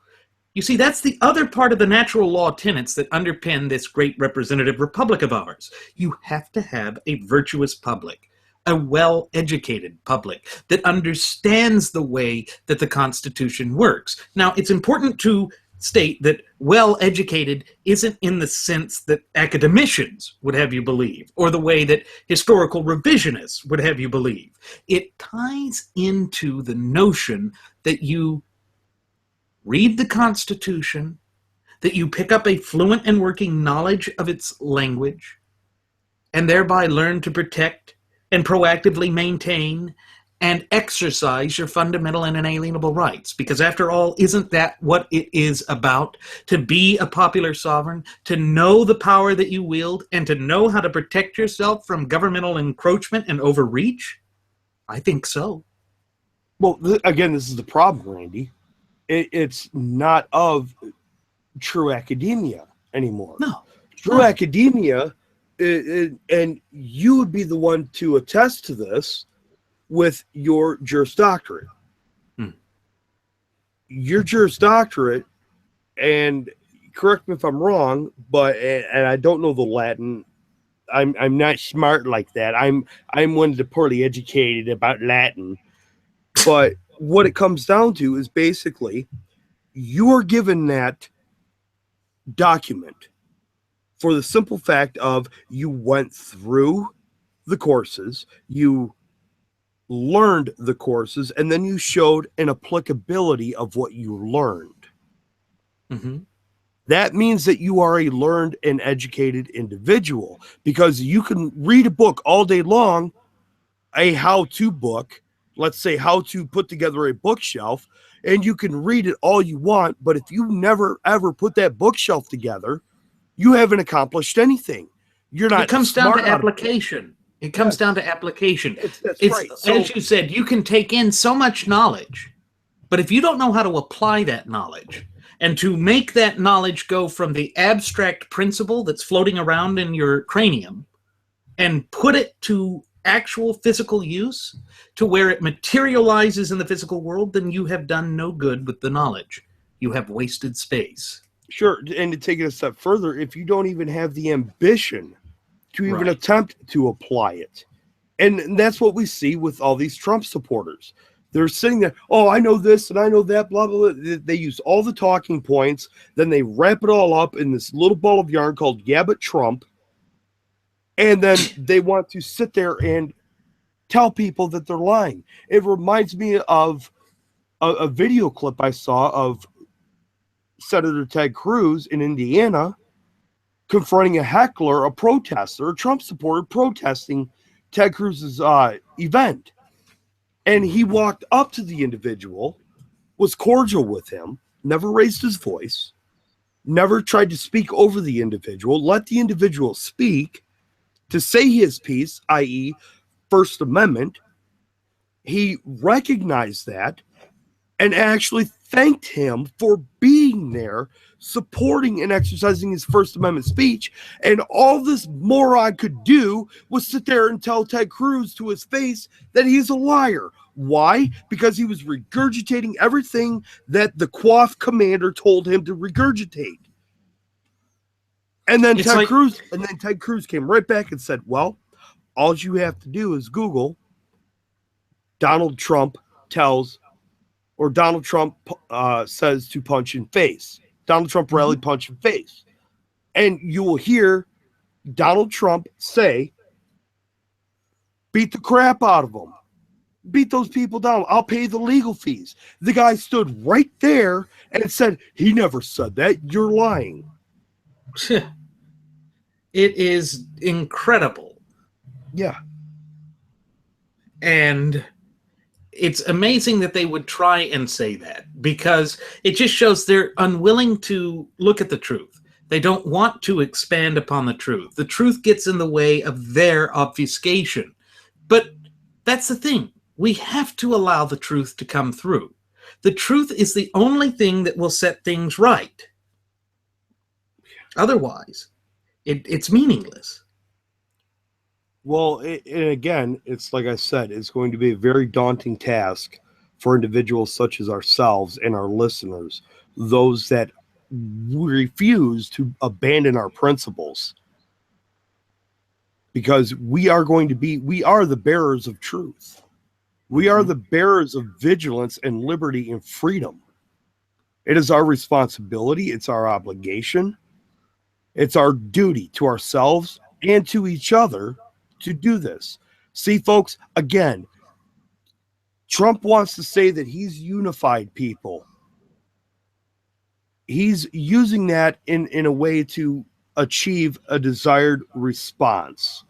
You see, that's the other part of the natural law tenets that underpin this great representative republic of ours. You have to have a virtuous public, a well-educated public that understands the way that the Constitution works. Now, it's important to state that well-educated isn't in the sense that academicians would have you believe, or the way that historical revisionists would have you believe. It ties into the notion that you read the Constitution, that you pick up a fluent and working knowledge of its language, and thereby learn to protect and proactively maintain and exercise your fundamental and inalienable rights. Because after all, isn't that what it is about? To be a popular sovereign, to know the power that you wield, and to know how to protect yourself from governmental encroachment and overreach? I think so. Well, again, this is the problem, Randy. It's not of true academia anymore. No. True academia and you would be the one to attest to this with your Juris Doctorate. Your Juris Doctorate, and correct me if I'm wrong, but and I don't know the Latin. I'm not smart like that. I'm one that's poorly educated about Latin. But what it comes down to is basically you are given that document for the simple fact of you went through the courses, you learned the courses, and then you showed an applicability of what you learned. Mm-hmm. That means that you are a learned and educated individual, because you can read a book all day long, a how-to book, let's say how to put together a bookshelf, and you can read it all you want, but if you never ever put that bookshelf together, you haven't accomplished anything. You're not. It comes down to application. It comes down to application. That's right. So, as you said, you can take in so much knowledge, but if you don't know how to apply that knowledge and to make that knowledge go from the abstract principle that's floating around in your cranium and put it to actual physical use, to where it materializes in the physical world, then you have done no good with the knowledge. You have wasted space. Sure, and to take it a step further, if you don't even have the ambition to even attempt to apply it, and that's what we see with all these Trump supporters. They're sitting there, oh, I know this and I know that, blah, blah, blah. They use all the talking points, then they wrap it all up in this little ball of yarn called Yeah, but Trump, and then they want to sit there and tell people that they're lying. It reminds me of a video clip I saw of Senator Ted Cruz in Indiana confronting a heckler, a protester, a Trump supporter protesting Ted Cruz's event. And he walked up to the individual, was cordial with him, never raised his voice, never tried to speak over the individual, let the individual speak to say his piece, i.e., First Amendment. He recognized that and actually thanked him for being there, supporting and exercising his First Amendment speech. And all this moron could do was sit there and tell Ted Cruz to his face that he's a liar. Why? Because he was regurgitating everything that the Quaff commander told him to regurgitate. And then Ted Cruz came right back and said, well, all you have to do is Google Donald Trump says to punch in face. Donald Trump rally punch in face. And you will hear Donald Trump say, beat the crap out of them. Beat those people down. I'll pay the legal fees. The guy stood right there and said, he never said that. You're lying. It is incredible. Yeah. And it's amazing that they would try and say that, because it just shows they're unwilling to look at the truth. They don't want to expand upon the truth. The truth gets in the way of their obfuscation. But that's the thing. We have to allow the truth to come through. The truth is the only thing that will set things right. Otherwise, it's meaningless. Well, and again, it's like I said, it's going to be a very daunting task for individuals such as ourselves and our listeners, those that refuse to abandon our principles. Because we are the bearers of truth. We are the bearers of vigilance and liberty and freedom. It is our responsibility. It's our obligation. It's our duty to ourselves and to each other to do this. See, folks, again, Trump wants to say that he's unified people. He's using that in a way to achieve a desired response.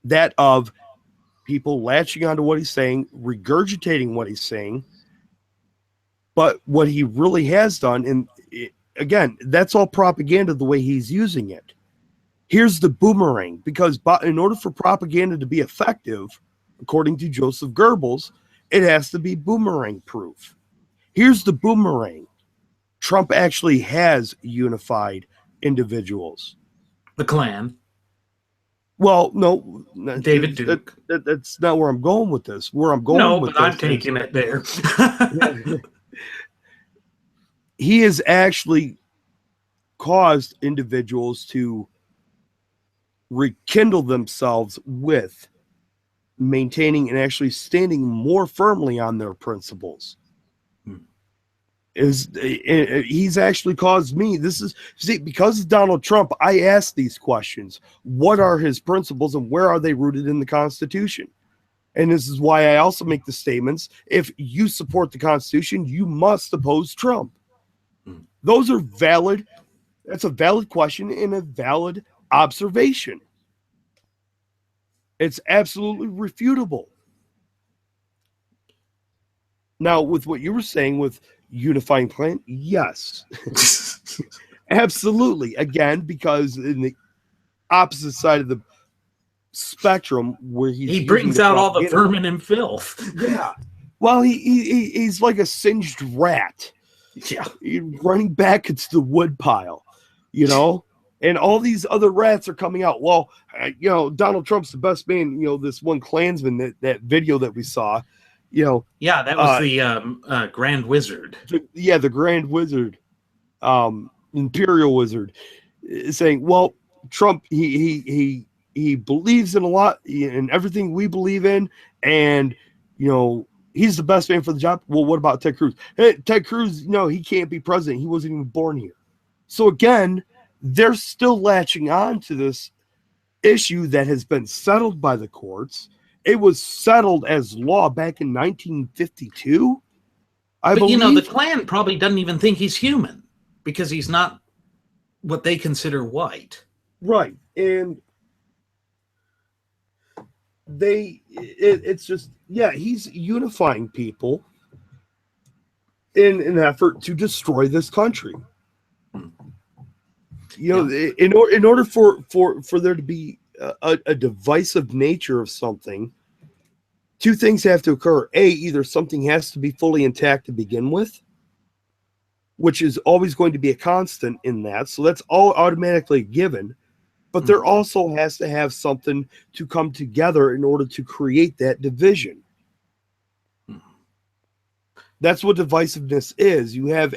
That of people latching onto what he's saying, regurgitating what he's saying. But what he really has done, and again, that's all propaganda the way he's using it. Here's the boomerang, because in order for propaganda to be effective, according to Joseph Goebbels, it has to be boomerang proof. Here's the boomerang. Trump actually has unified individuals. The Klan. Well, no, David Duke. that's not where I'm going with this. Where I'm going No, with but I'm this taking it there. he has actually caused individuals to rekindle themselves with maintaining and actually standing more firmly on their principles. He's actually caused me, because of Donald Trump, I ask these questions. What are his principles and where are they rooted in the Constitution? And this is why I also make the statements: if you support the Constitution, you must oppose Trump. Those are valid. That's a valid question and a valid observation. It's absolutely refutable. Now, with what you were saying with unifying plan, yes. Absolutely. Again, because in the opposite side of the spectrum where he brings out all the vermin and filth. Yeah. Well, he's like a singed rat. Yeah. Running back into the wood pile, and all these other rats are coming out. Well, Donald Trump's the best man. This one Klansman, that video that we saw, Yeah, that was the Grand Wizard. The Grand Wizard, Imperial Wizard, saying, well, Trump, he believes in a lot, in everything we believe in, and, he's the best man for the job. Well, what about Ted Cruz? Hey, Ted Cruz, no, he can't be president. He wasn't even born here. So again, they're still latching on to this issue that has been settled by the courts. It was settled as law back in 1952. I believe. The Klan probably doesn't even think he's human because he's not what they consider white. Right. And it's just, he's unifying people in an effort to destroy this country. In order for there to be a divisive nature of something, two things have to occur. Either something has to be fully intact to begin with, which is always going to be a constant in that. So that's all automatically given. But there also has to have something to come together in order to create that division. That's what divisiveness is. You have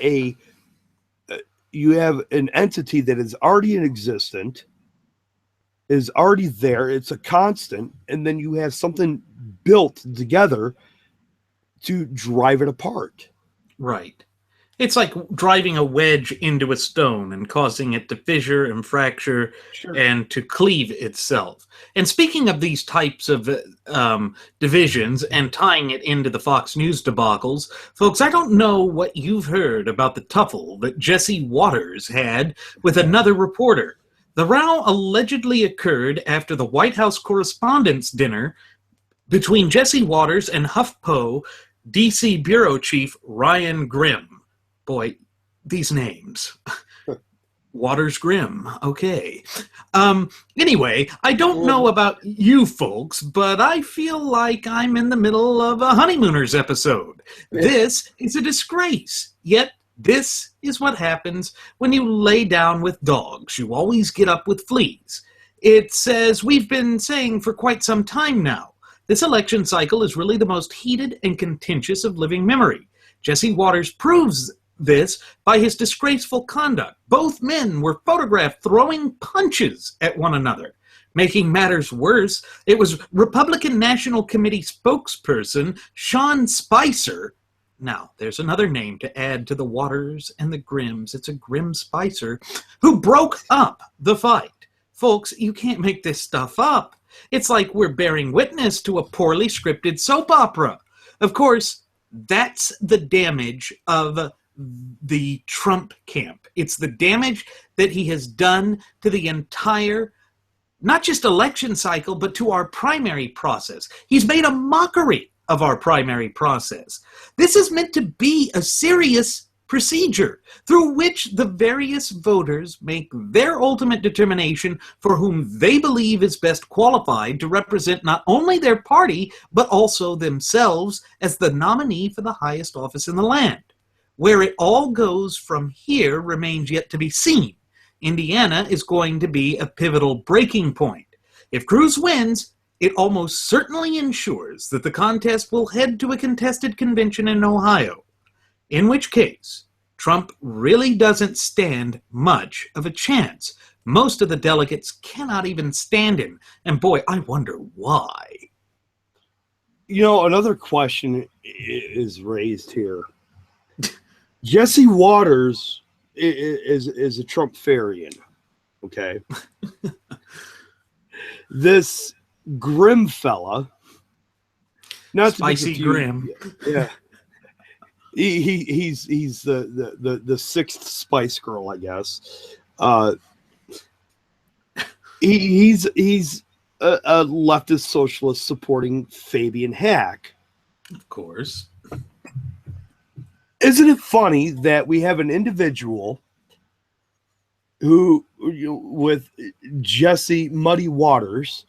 an entity that is already in existence, is already there. It's a constant, and then you have something built together to drive it apart. Right. It's like driving a wedge into a stone and causing it to fissure and fracture and to cleave itself. And speaking of these types of divisions and tying it into the Fox News debacles, folks, I don't know what you've heard about the tuffle that Jesse Waters had with another reporter. The row allegedly occurred after the White House Correspondents' Dinner between Jesse Waters and HuffPo D.C. Bureau Chief Ryan Grimm. Boy, these names. Waters Grimm. Okay. Anyway, I don't know about you folks, but I feel like I'm in the middle of a Honeymooners episode. This is a disgrace. Yet, this is what happens when you lay down with dogs. You always get up with fleas. It's as we've been saying for quite some time now. This election cycle is really the most heated and contentious of living memory. Jesse Waters proves this by his disgraceful conduct. Both men were photographed throwing punches at one another. Making matters worse, it was Republican National Committee spokesperson Sean Spicer. Now, there's another name to add to the Waters and the Grimms. It's a Grimm Spicer, who broke up the fight. Folks, you can't make this stuff up. It's like we're bearing witness to a poorly scripted soap opera. Of course, that's the damage of the Trump camp. It's the damage that he has done to the entire, not just election cycle, but to our primary process. He's made a mockery of our primary process. This is meant to be a serious procedure through which the various voters make their ultimate determination for whom they believe is best qualified to represent not only their party, but also themselves as the nominee for the highest office in the land. Where it all goes from here remains yet to be seen. Indiana is going to be a pivotal breaking point. If Cruz wins, it almost certainly ensures that the contest will head to a contested convention in Ohio, in which case Trump really doesn't stand much of a chance. Most of the delegates cannot even stand him, and boy, I wonder why. You know, another question is raised here. Jesse Waters is a Trumpfarian, okay? This Grim fella, not Spicy to be Grim, yeah. He's the sixth Spice Girl, I guess. He's a leftist socialist supporting Fabian Hack. of course. Isn't it funny that we have an individual who, with Jesse Muddy Waters,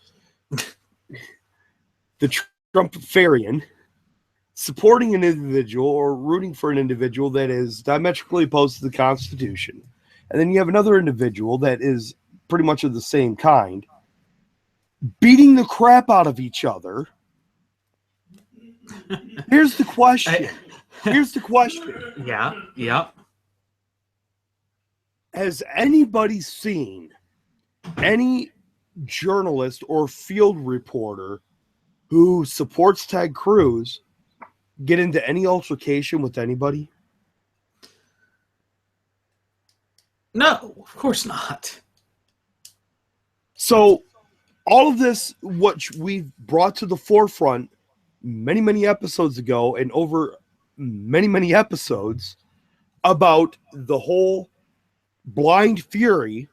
the Trumpfarian, supporting an individual or rooting for an individual that is diametrically opposed to the Constitution. And then you have another individual that is pretty much of the same kind, beating the crap out of each other. Here's the question. Yeah. Has anybody seen any journalist or field reporter who supports Ted Cruz get into any altercation with anybody? No, of course not. So all of this, what we've brought to the forefront many, many episodes ago and over many, many episodes about the whole blind fury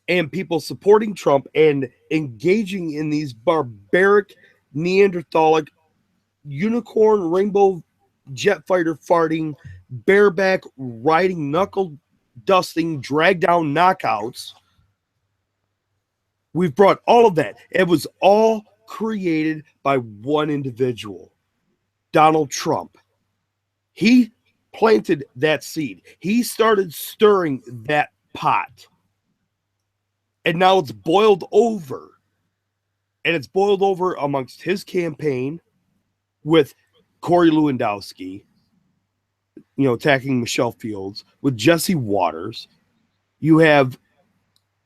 and people supporting Trump and engaging in these barbaric, Neanderthalic, unicorn, rainbow, jet fighter farting, bareback riding, knuckle dusting, drag down knockouts. We've brought all of that. It was all created by one individual, Donald Trump. He planted that seed. He started stirring that pot. And now it's boiled over. And it's boiled over amongst his campaign with Corey Lewandowski, attacking Michelle Fields, with Jesse Waters. You have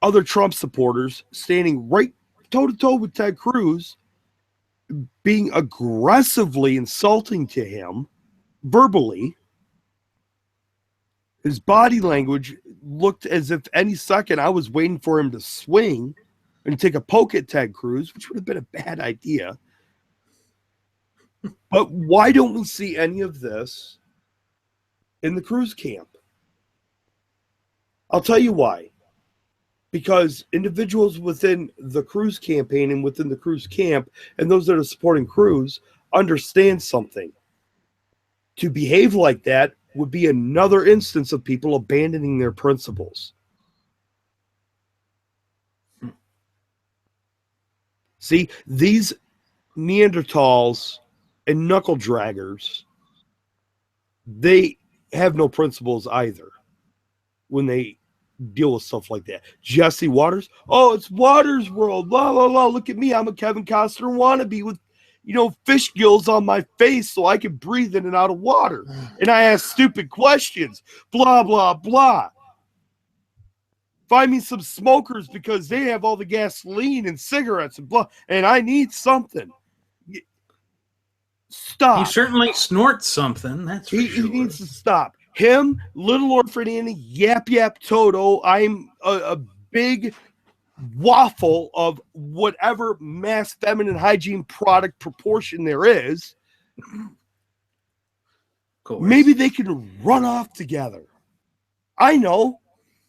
other Trump supporters standing right toe-to-toe with Ted Cruz, being aggressively insulting to him verbally. His body language looked as if any second I was waiting for him to swing and take a poke at Ted Cruz, which would have been a bad idea. But why don't we see any of this in the Cruz camp? I'll tell you why. Because individuals within the Cruz campaign and within the Cruz camp and those that are supporting Cruz understand something. To behave like that would be another instance of people abandoning their principles. See, these Neanderthals and knuckle draggers, they have no principles either when they deal with stuff like that. Jesse Waters, oh, it's Waters World, blah, blah, blah. Look at me, I'm a Kevin Costner wannabe with, fish gills on my face so I can breathe in and out of water. And I ask stupid questions, blah, blah, blah. Find me some smokers because they have all the gasoline and cigarettes and blah, and I need something. Stop. He certainly snorts something, that's for sure. He needs to stop. Him, Little Lord Ferdinand, Yap Toto, I'm a big waffle of whatever mass feminine hygiene product proportion there is. Maybe they can run off together. I know.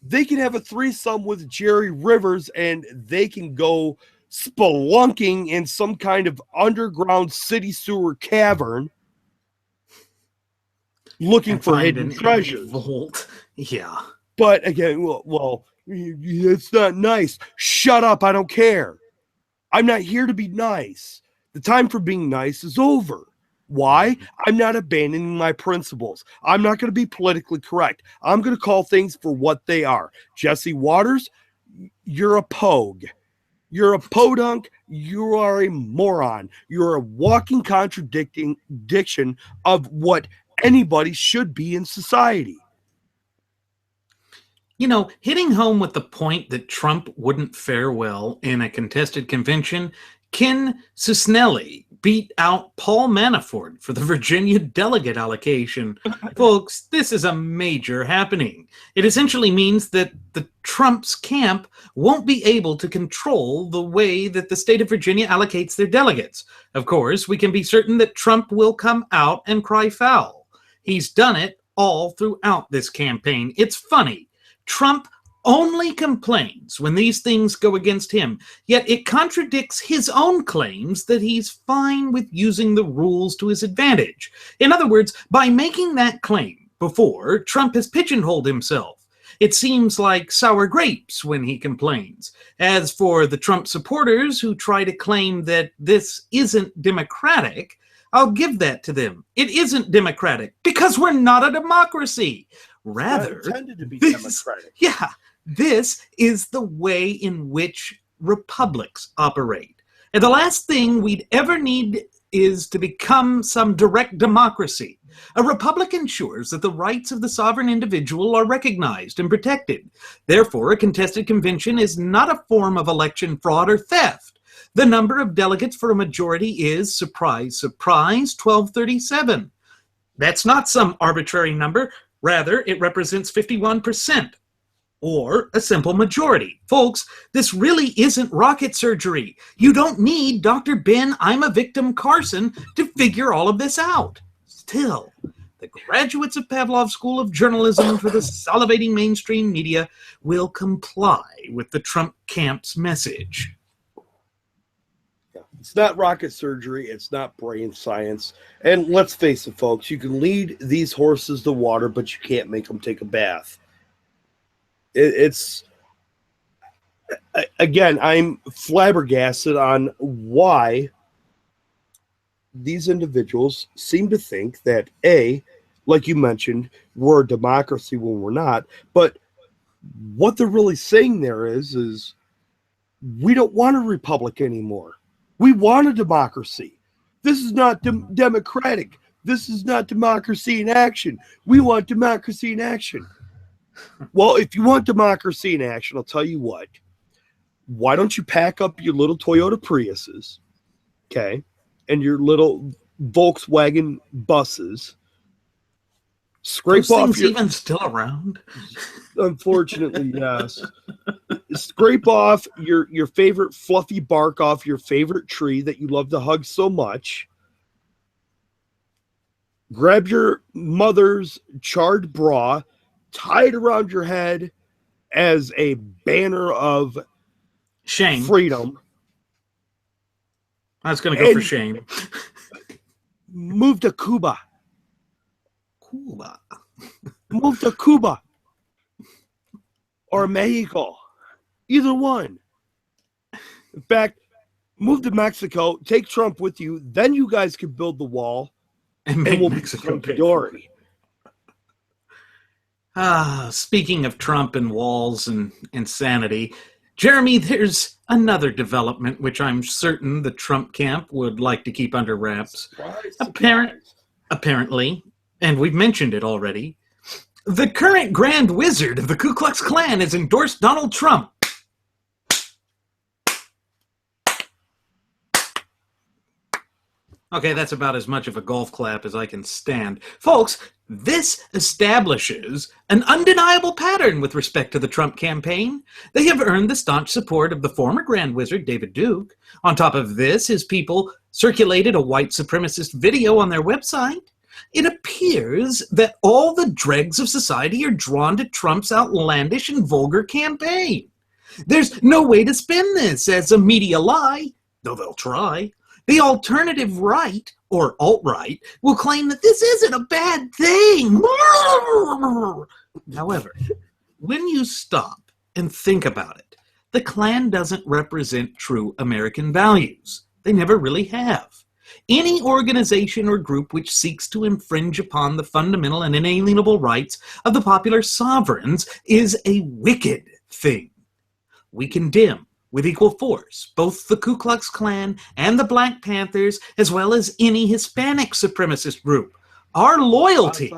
They can have a threesome with Jerry Rivers and they can go spelunking in some kind of underground city sewer cavern looking for hidden treasures. Vault. Yeah. But again, well, it's not nice. Shut up. I don't care. I'm not here to be nice. The time for being nice is over. Why? I'm not abandoning my principles. I'm not going to be politically correct. I'm going to call things for what they are. Jesse Waters, you're a pogue. You're a podunk. You are a moron. You're a walking contradiction of what anybody should be in society. You know, hitting home with the point that Trump wouldn't fare well in a contested convention, Ken Susnelli beat out Paul Manafort for the Virginia delegate allocation. Folks, this is a major happening. It essentially means that the Trump's camp won't be able to control the way that the state of Virginia allocates their delegates. Of course, we can be certain that Trump will come out and cry foul. He's done it all throughout this campaign. It's funny. Trump only complains when these things go against him, yet it contradicts his own claims that he's fine with using the rules to his advantage. In other words, by making that claim before, Trump has pigeonholed himself. It seems like sour grapes when he complains. As for the Trump supporters who try to claim that this isn't democratic, I'll give that to them. It isn't democratic because we're not a democracy. Rather, intended to be democratic. Yeah, this is the way in which republics operate. And the last thing we'd ever need is to become some direct democracy. A republic ensures that the rights of the sovereign individual are recognized and protected. Therefore, a contested convention is not a form of election fraud or theft. The number of delegates for a majority is, surprise, surprise, 1237. That's not some arbitrary number. Rather, it represents 51%, or a simple majority. Folks, this really isn't rocket surgery. You don't need Dr. Ben I'm a Victim Carson to figure all of this out. Still, the graduates of Pavlov School of Journalism for the salivating mainstream media will comply with the Trump camp's message. It's not rocket surgery. It's not brain science. And let's face it, folks, you can lead these horses to water, but you can't make them take a bath. Again, I'm flabbergasted on why these individuals seem to think that, A, like you mentioned, we're a democracy when we're not. But what they're really saying there is we don't want a republic anymore. We want a democracy. This is not democratic. This is not democracy in action. We want democracy in action. Well, if you want democracy in action, I'll tell you what. Why don't you pack up your little Toyota Priuses, okay, and your little Volkswagen buses, scrape Those off things your... even still around? Unfortunately, yes. Scrape off your favorite fluffy bark off your favorite tree that you love to hug so much. Grab your mother's charred bra, tie it around your head as a banner of shame, freedom. I was going to go for shame. Move to Cuba. Cuba. Move to Cuba or Mexico. Either one. In fact, move to Mexico, take Trump with you, then you guys can build the wall, and we'll Mexico be Dory. Speaking of Trump and walls and insanity, Jeremy, there's another development which I'm certain the Trump camp would like to keep under wraps. Apparently, and we've mentioned it already, the current Grand Wizard of the Ku Klux Klan has endorsed Donald Trump. Okay, that's about as much of a golf clap as I can stand. Folks, this establishes an undeniable pattern with respect to the Trump campaign. They have earned the staunch support of the former Grand Wizard, David Duke. On top of this, his people circulated a white supremacist video on their website. It appears that all the dregs of society are drawn to Trump's outlandish and vulgar campaign. There's no way to spin this as a media lie, though they'll try. The alternative right, or alt-right, will claim that this isn't a bad thing. However, when you stop and think about it, the Klan doesn't represent true American values. They never really have. Any organization or group which seeks to infringe upon the fundamental and inalienable rights of the popular sovereigns is a wicked thing. We condemn with equal force, both the Ku Klux Klan and the Black Panthers, as well as any Hispanic supremacist group. Our loyalty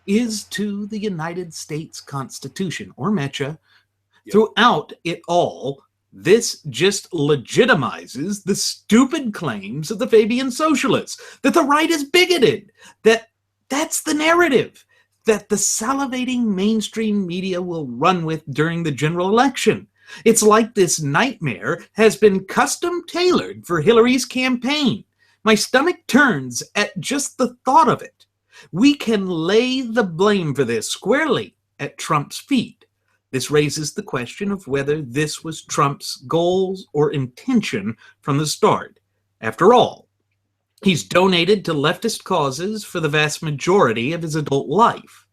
is to the United States Constitution, or MECHA. Yep. Throughout it all, this just legitimizes the stupid claims of the Fabian socialists, that the right is bigoted, that's the narrative that the salivating mainstream media will run with during the general election. It's like this nightmare has been custom tailored for Hillary's campaign. My stomach turns at just the thought of it. We can lay the blame for this squarely at Trump's feet. This raises the question of whether this was Trump's goals or intention from the start. After all, he's donated to leftist causes for the vast majority of his adult life.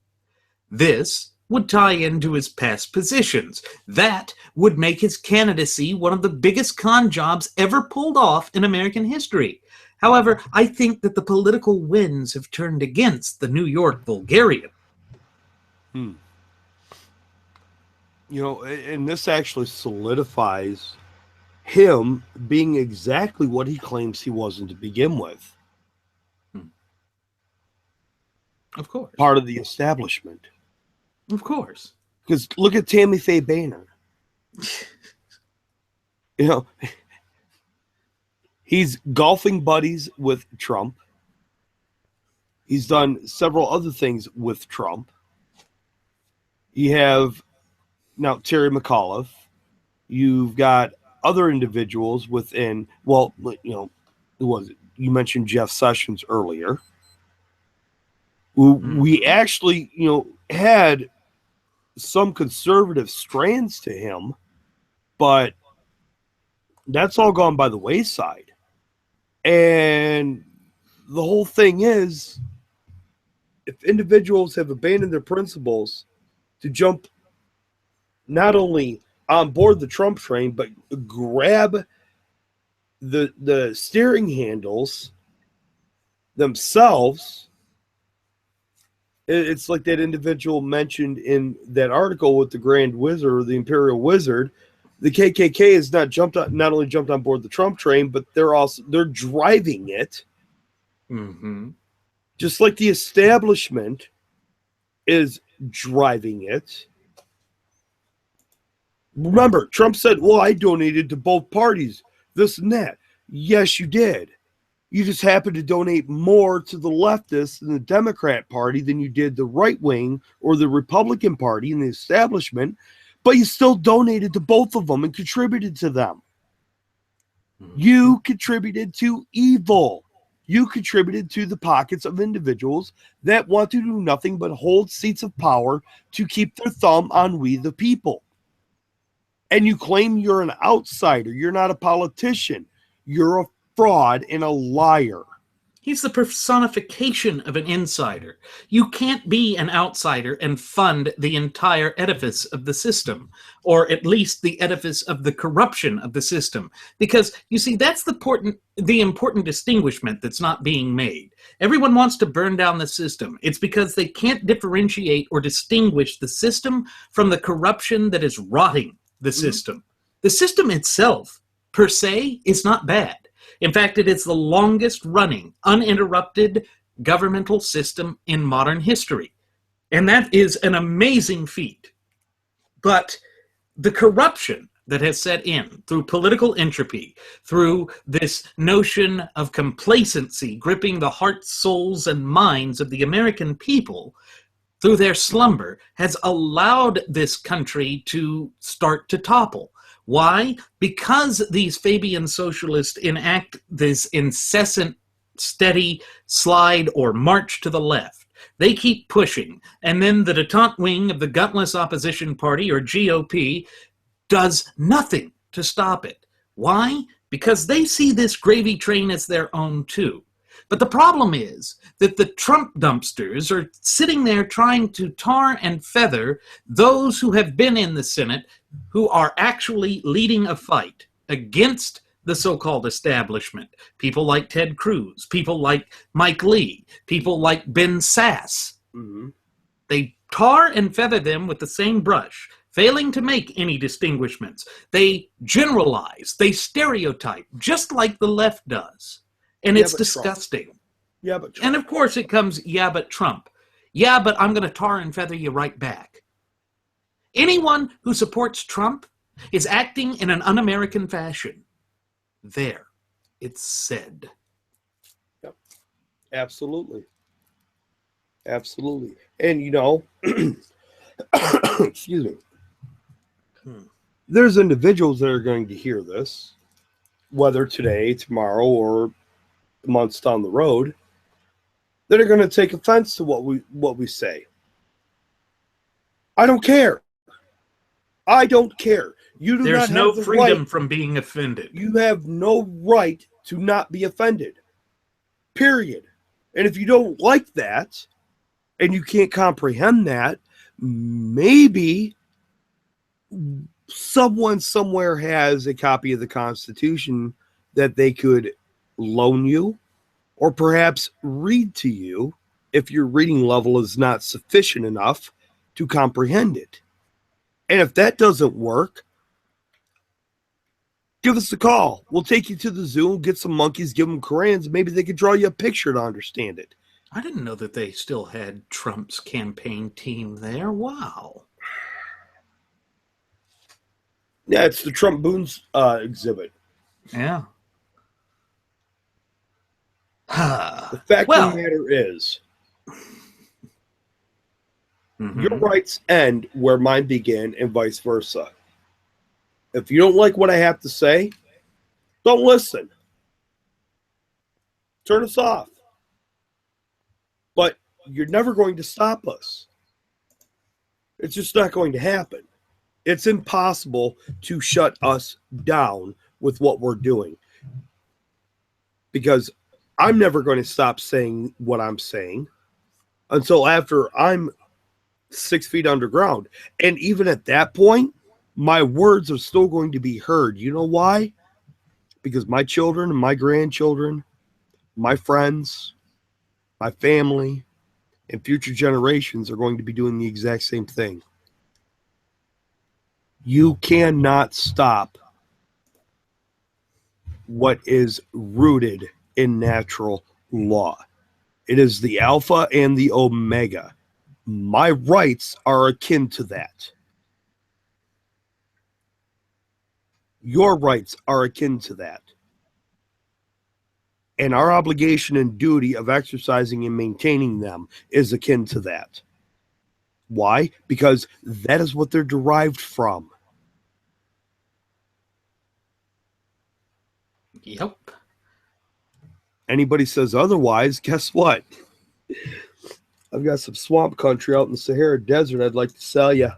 This would tie into his past positions. That would make his candidacy one of the biggest con jobs ever pulled off in American history. However, I think that the political winds have turned against the New York vulgarian. You know, and this actually solidifies him being exactly what he claims he wasn't to begin with. Of course. Part of the establishment. Of course. Because look at Tammy Faye Banner. You know, he's golfing buddies with Trump. He's done several other things with Trump. You have now Terry McAuliffe. You've got other individuals within, well, you know, who was it? You mentioned Jeff Sessions earlier. We actually, you know, had some conservative strands to him, but that's all gone by the wayside. And the whole thing is, if individuals have abandoned their principles to jump not only on board the Trump train, but grab the steering handles themselves, it's like that individual mentioned in that article with the Grand Wizard or the Imperial Wizard. The KKK has not only jumped on board the Trump train, but they're driving it. Mm-hmm. Just like the establishment is driving it. Remember, Trump said, well, I donated to both parties, this and that. Yes, you did. You just happened to donate more to the leftists and the Democrat Party than you did the right wing or the Republican Party and the establishment, but you still donated to both of them and contributed to them. You contributed to evil. You contributed to the pockets of individuals that want to do nothing but hold seats of power to keep their thumb on we the people. And you claim you're an outsider. You're not a politician. You're a fraud and a liar. He's the personification of an insider. You can't be an outsider and fund the entire edifice of the system, or at least the edifice of the corruption of the system. Because, you see, that's the important distinguishment that's not being made. Everyone wants to burn down the system. It's because they can't differentiate or distinguish the system from the corruption that is rotting the system. The system itself, per se, is not bad. In fact, it is the longest running, uninterrupted governmental system in modern history. And that is an amazing feat. But the corruption that has set in through political entropy, through this notion of complacency gripping the hearts, souls, and minds of the American people through their slumber, has allowed this country to start to topple. Why? Because these Fabian socialists enact this incessant, steady slide or march to the left. They keep pushing, and then the detente wing of the gutless opposition party, or GOP, does nothing to stop it. Why? Because they see this gravy train as their own too. But the problem is that the Trump dumpsters are sitting there trying to tar and feather those who have been in the Senate, who are actually leading a fight against the so-called establishment. People like Ted Cruz, people like Mike Lee, people like Ben Sass. They tar and feather them with the same brush, failing to make any distinguishments. They generalize, they stereotype, just like the left does. And it's disgusting. Trump. Yeah, but Trump. And of course it comes, yeah, but Trump. Yeah, but I'm going to tar and feather you right back. Anyone who supports Trump is acting in an un-American fashion. There, it's said. Yep. Absolutely. Absolutely. And, you know, excuse me, there's individuals that are going to hear this, whether today, tomorrow, or months down the road, that are going to take offense to what we say. I don't care. I don't care. You do There's not no have the freedom right, from being offended. You have no right to not be offended. Period. And if you don't like that, and you can't comprehend that, maybe someone somewhere has a copy of the Constitution that they could loan you, or perhaps read to you if your reading level is not sufficient enough to comprehend it. And if that doesn't work, give us a call. We'll take you to the zoo, get some monkeys, give them crayons. Maybe they could draw you a picture to understand it. I didn't know that they still had Trump's campaign team there. Wow. Yeah, it's the Trump Boons exhibit. Yeah. The fact of the matter is, your rights end where mine begin and vice versa. If you don't like what I have to say, don't listen. Turn us off. But you're never going to stop us. It's just not going to happen. It's impossible to shut us down with what we're doing. Because I'm never going to stop saying what I'm saying until after I'm 6 feet underground. And even at that point, my words are still going to be heard. You know why? Because my children and my grandchildren, my friends, my family, and future generations are going to be doing the exact same thing. You cannot stop what is rooted in natural law. It is the alpha and the omega. My rights are akin to that. Your rights are akin to that. And our obligation and duty of exercising and maintaining them is akin to that. Why? Because that is what they're derived from. Yep. Anybody says otherwise, guess what? I've got some swamp country out in the Sahara Desert I'd like to sell you.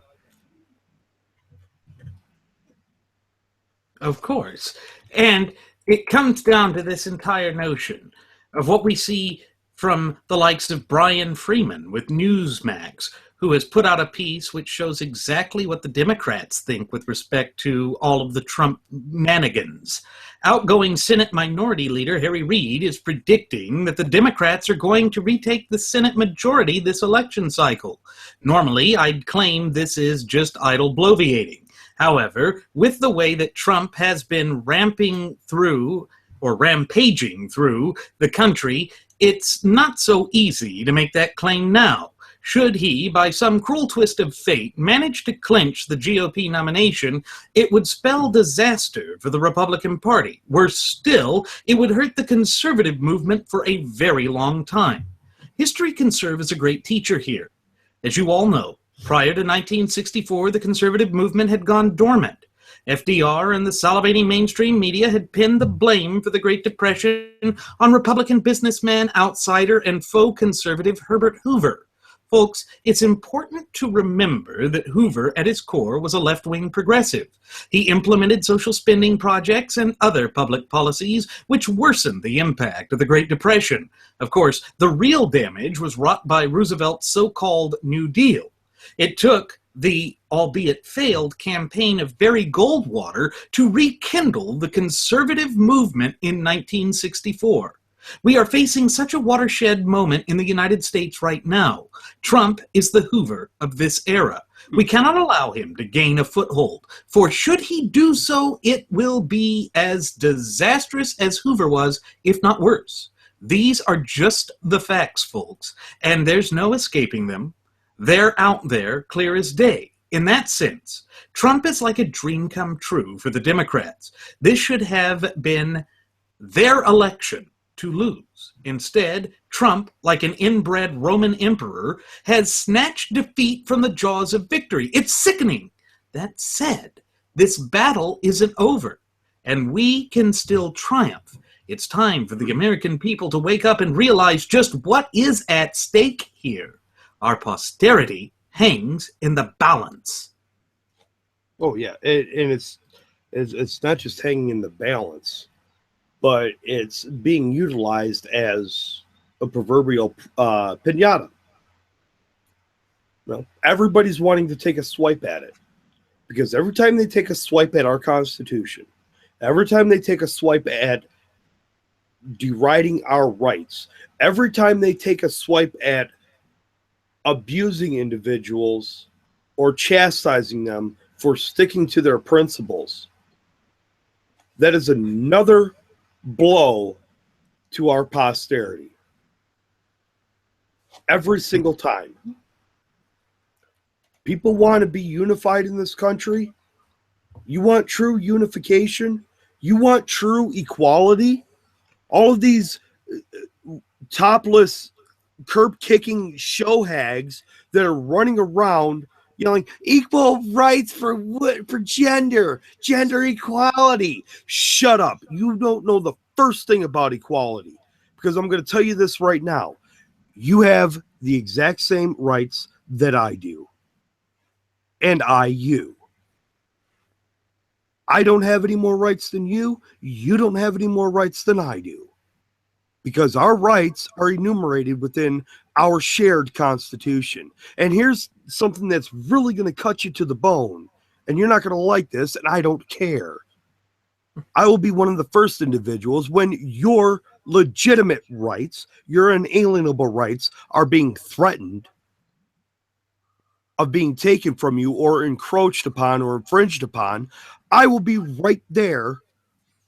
Of course. And it comes down to this entire notion of what we see from the likes of Brian Freeman with Newsmax, who has put out a piece which shows exactly what the Democrats think with respect to all of the Trump shenanigans. Outgoing Senate Minority Leader Harry Reid is predicting that the Democrats are going to retake the Senate majority this election cycle. Normally, I'd claim this is just idle bloviating. However, with the way that Trump has been rampaging through the country, it's not so easy to make that claim now. Should he, by some cruel twist of fate, manage to clinch the GOP nomination, it would spell disaster for the Republican Party. Worse still, it would hurt the conservative movement for a very long time. History can serve as a great teacher here. As you all know, prior to 1964, the conservative movement had gone dormant. FDR and the salivating mainstream media had pinned the blame for the Great Depression on Republican businessman, outsider, and faux conservative Herbert Hoover. Folks, it's important to remember that Hoover, at his core, was a left-wing progressive. He implemented social spending projects and other public policies which worsened the impact of the Great Depression. Of course, the real damage was wrought by Roosevelt's so-called New Deal. It took the, albeit failed, campaign of Barry Goldwater to rekindle the conservative movement in 1964. We are facing such a watershed moment in the United States right now. Trump is the Hoover of this era. We cannot allow him to gain a foothold, for should he do so, it will be as disastrous as Hoover was, if not worse. These are just the facts, folks, and there's no escaping them. They're out there, clear as day. In that sense, Trump is like a dream come true for the Democrats. This should have been their election to lose. Instead, Trump, like an inbred Roman emperor, has snatched defeat from the jaws of victory. It's sickening. That said, this battle isn't over, and we can still triumph. It's time for the American people to wake up and realize just what is at stake here. Our posterity hangs in the balance. Oh yeah, and it's not just hanging in the balance, but it's being utilized as a proverbial pinata. Well, everybody's wanting to take a swipe at it, because every time they take a swipe at our Constitution, every time they take a swipe at deriding our rights, every time they take a swipe at abusing individuals or chastising them for sticking to their principles, that is another blow to our posterity. Every single time. People want to be unified in this country. You want true unification. You want true equality. All of these topless, curb-kicking show hags that are running around yelling equal rights for gender equality. Shut up. You don't know the first thing about equality, because I'm going to tell you this right now. You have the exact same rights that I do, and you. I don't have any more rights than you. You don't have any more rights than I do, because our rights are enumerated within our shared Constitution. And here's something that's really going to cut you to the bone, and you're not going to like this, and I don't care. I will be one of the first individuals when your legitimate rights, your inalienable rights, are being threatened, of being taken from you or encroached upon or infringed upon. I will be right there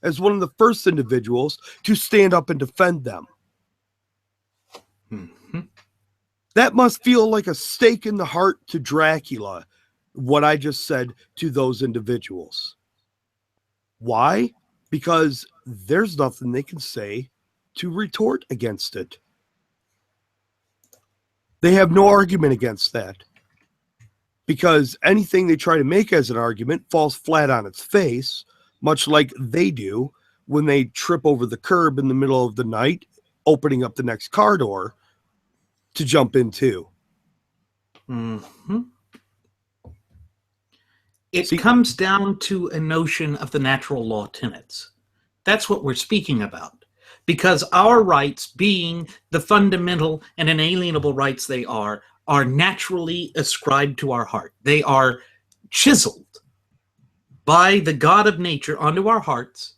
as one of the first individuals to stand up and defend them. Mm-hmm. That must feel like a stake in the heart to Dracula, what I just said to those individuals. Why? Because there's nothing they can say to retort against it. They have no argument against that, because anything they try to make as an argument falls flat on its face, much like they do when they trip over the curb in the middle of the night, opening up the next car door to jump into. Mm-hmm. It comes down to a notion of the natural law tenets. That's what we're speaking about. Because our rights, being the fundamental and inalienable rights they are naturally ascribed to our heart. They are chiseled by the God of nature onto our hearts,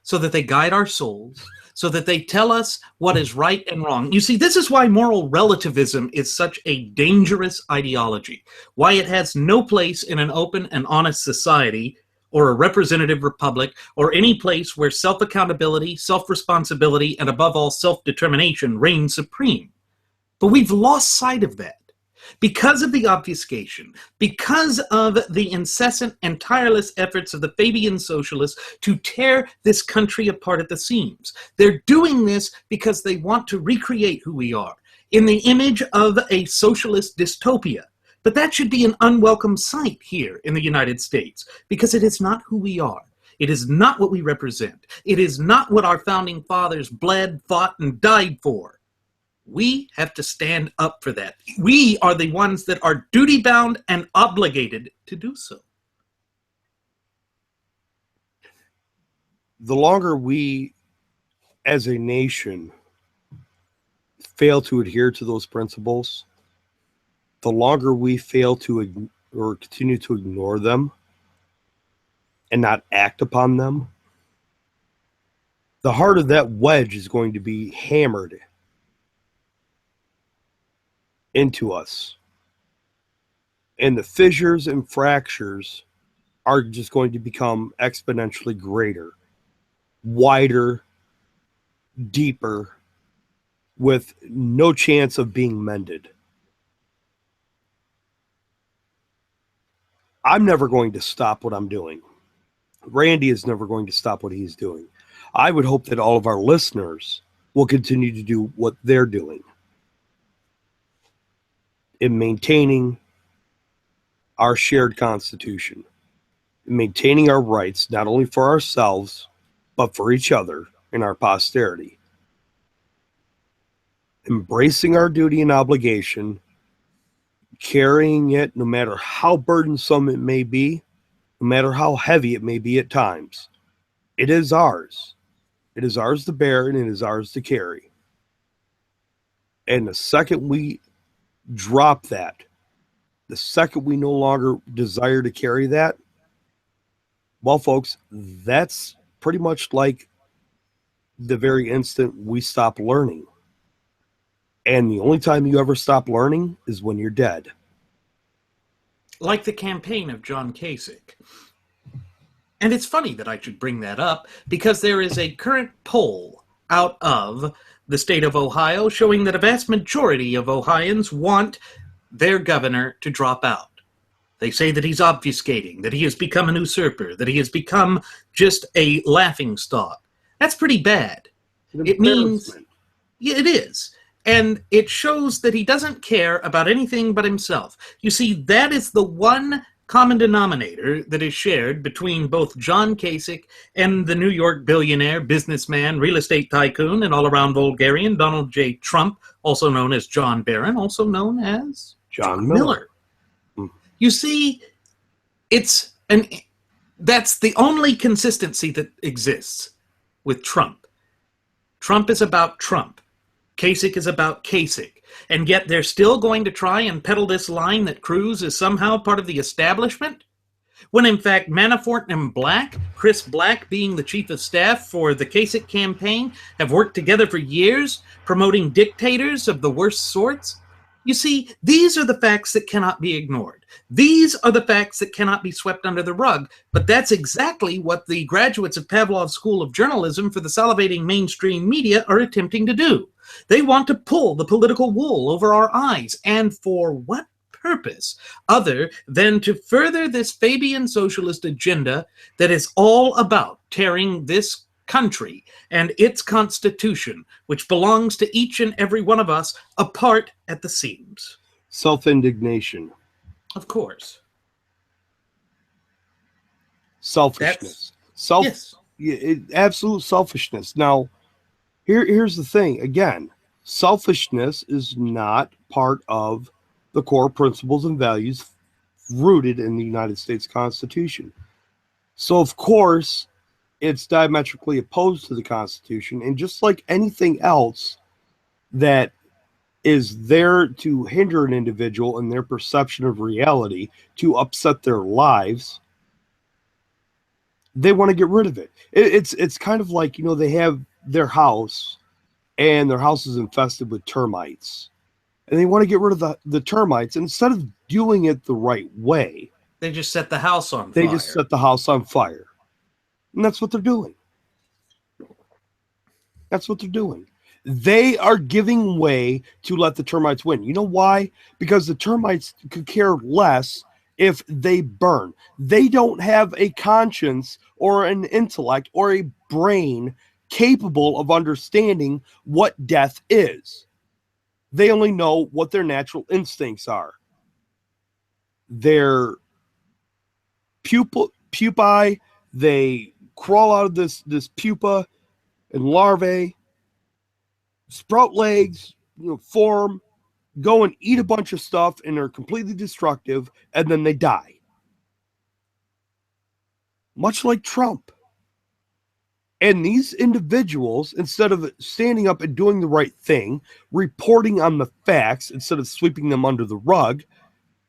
so that they guide our souls, so that they tell us what is right and wrong. You see, this is why moral relativism is such a dangerous ideology, why it has no place in an open and honest society or a representative republic or any place where self-accountability, self-responsibility, and above all self-determination reign supreme. But we've lost sight of that. Because of the obfuscation, because of the incessant and tireless efforts of the Fabian socialists to tear this country apart at the seams. They're doing this because they want to recreate who we are in the image of a socialist dystopia. But that should be an unwelcome sight here in the United States, because it is not who we are. It is not what we represent. It is not what our founding fathers bled, fought, and died for. We have to stand up for that. We are the ones that are duty-bound and obligated to do so. The longer we, as a nation, fail to adhere to those principles, the longer we fail to or continue to ignore them and not act upon them, the heart of that wedge is going to be hammered into us. And the fissures and fractures are just going to become exponentially greater, wider, deeper, with no chance of being mended. I'm never going to stop what I'm doing. Randy is never going to stop what he's doing. I would hope that all of our listeners will continue to do what they're doing in maintaining our shared Constitution, in maintaining our rights, not only for ourselves, but for each other and our posterity. Embracing our duty and obligation, carrying it no matter how burdensome it may be, no matter how heavy it may be at times. It is ours. It is ours to bear, and it is ours to carry. And the second we drop that, the second we no longer desire to carry that, well, folks, that's pretty much like the very instant we stop learning. And the only time you ever stop learning is when you're dead. Like the campaign of John Kasich. And it's funny that I should bring that up, because there is a current poll out of the state of Ohio showing that a vast majority of Ohioans want their governor to drop out. They say that he's obfuscating, that he has become an usurper, that he has become just a laughingstock. That's pretty bad. It means, yeah, it is. And it shows that he doesn't care about anything but himself. You see, that is the one common denominator that is shared between both John Kasich and the New York billionaire, businessman, real estate tycoon, and all-around vulgarian Donald J. Trump, also known as John Barron, also known as John Miller. You see, that's the only consistency that exists with Trump. Trump is about Trump. Kasich is about Kasich. And yet they're still going to try and peddle this line that Cruz is somehow part of the establishment, when in fact Manafort and Black, Chris Black being the chief of staff for the Kasich campaign, have worked together for years, promoting dictators of the worst sorts. You see, these are the facts that cannot be ignored. These are the facts that cannot be swept under the rug. But that's exactly what the graduates of Pavlov's School of Journalism for the salivating mainstream media are attempting to do. They want to pull the political wool over our eyes. And for what purpose other than to further this Fabian socialist agenda that is all about tearing this country and its constitution, which belongs to each and every one of us, apart at the seams. Self-indignation. Of course. Selfishness. Yes. Absolute selfishness. Now, here's the thing. Again, selfishness is not part of the core principles and values rooted in the United States Constitution. So, of course, it's diametrically opposed to the Constitution. And just like anything else that is there to hinder an individual in their perception of reality, to upset their lives, they want to get rid of it. It's kind of like, they have their house, and their house is infested with termites. And they want to get rid of the termites. And instead of doing it the right way, they just set the house on fire. They just set the house on fire. And that's what they're doing. That's what they're doing. They are giving way to let the termites win. You know why? Because the termites could care less if they burn. They don't have a conscience or an intellect or a brain capable of understanding what death is. They only know what their natural instincts are. Their pupae, they crawl out of this pupa and larvae, sprout legs, form, go and eat a bunch of stuff, and they're completely destructive, and then they die. Much like Trump. And these individuals, instead of standing up and doing the right thing, reporting on the facts instead of sweeping them under the rug,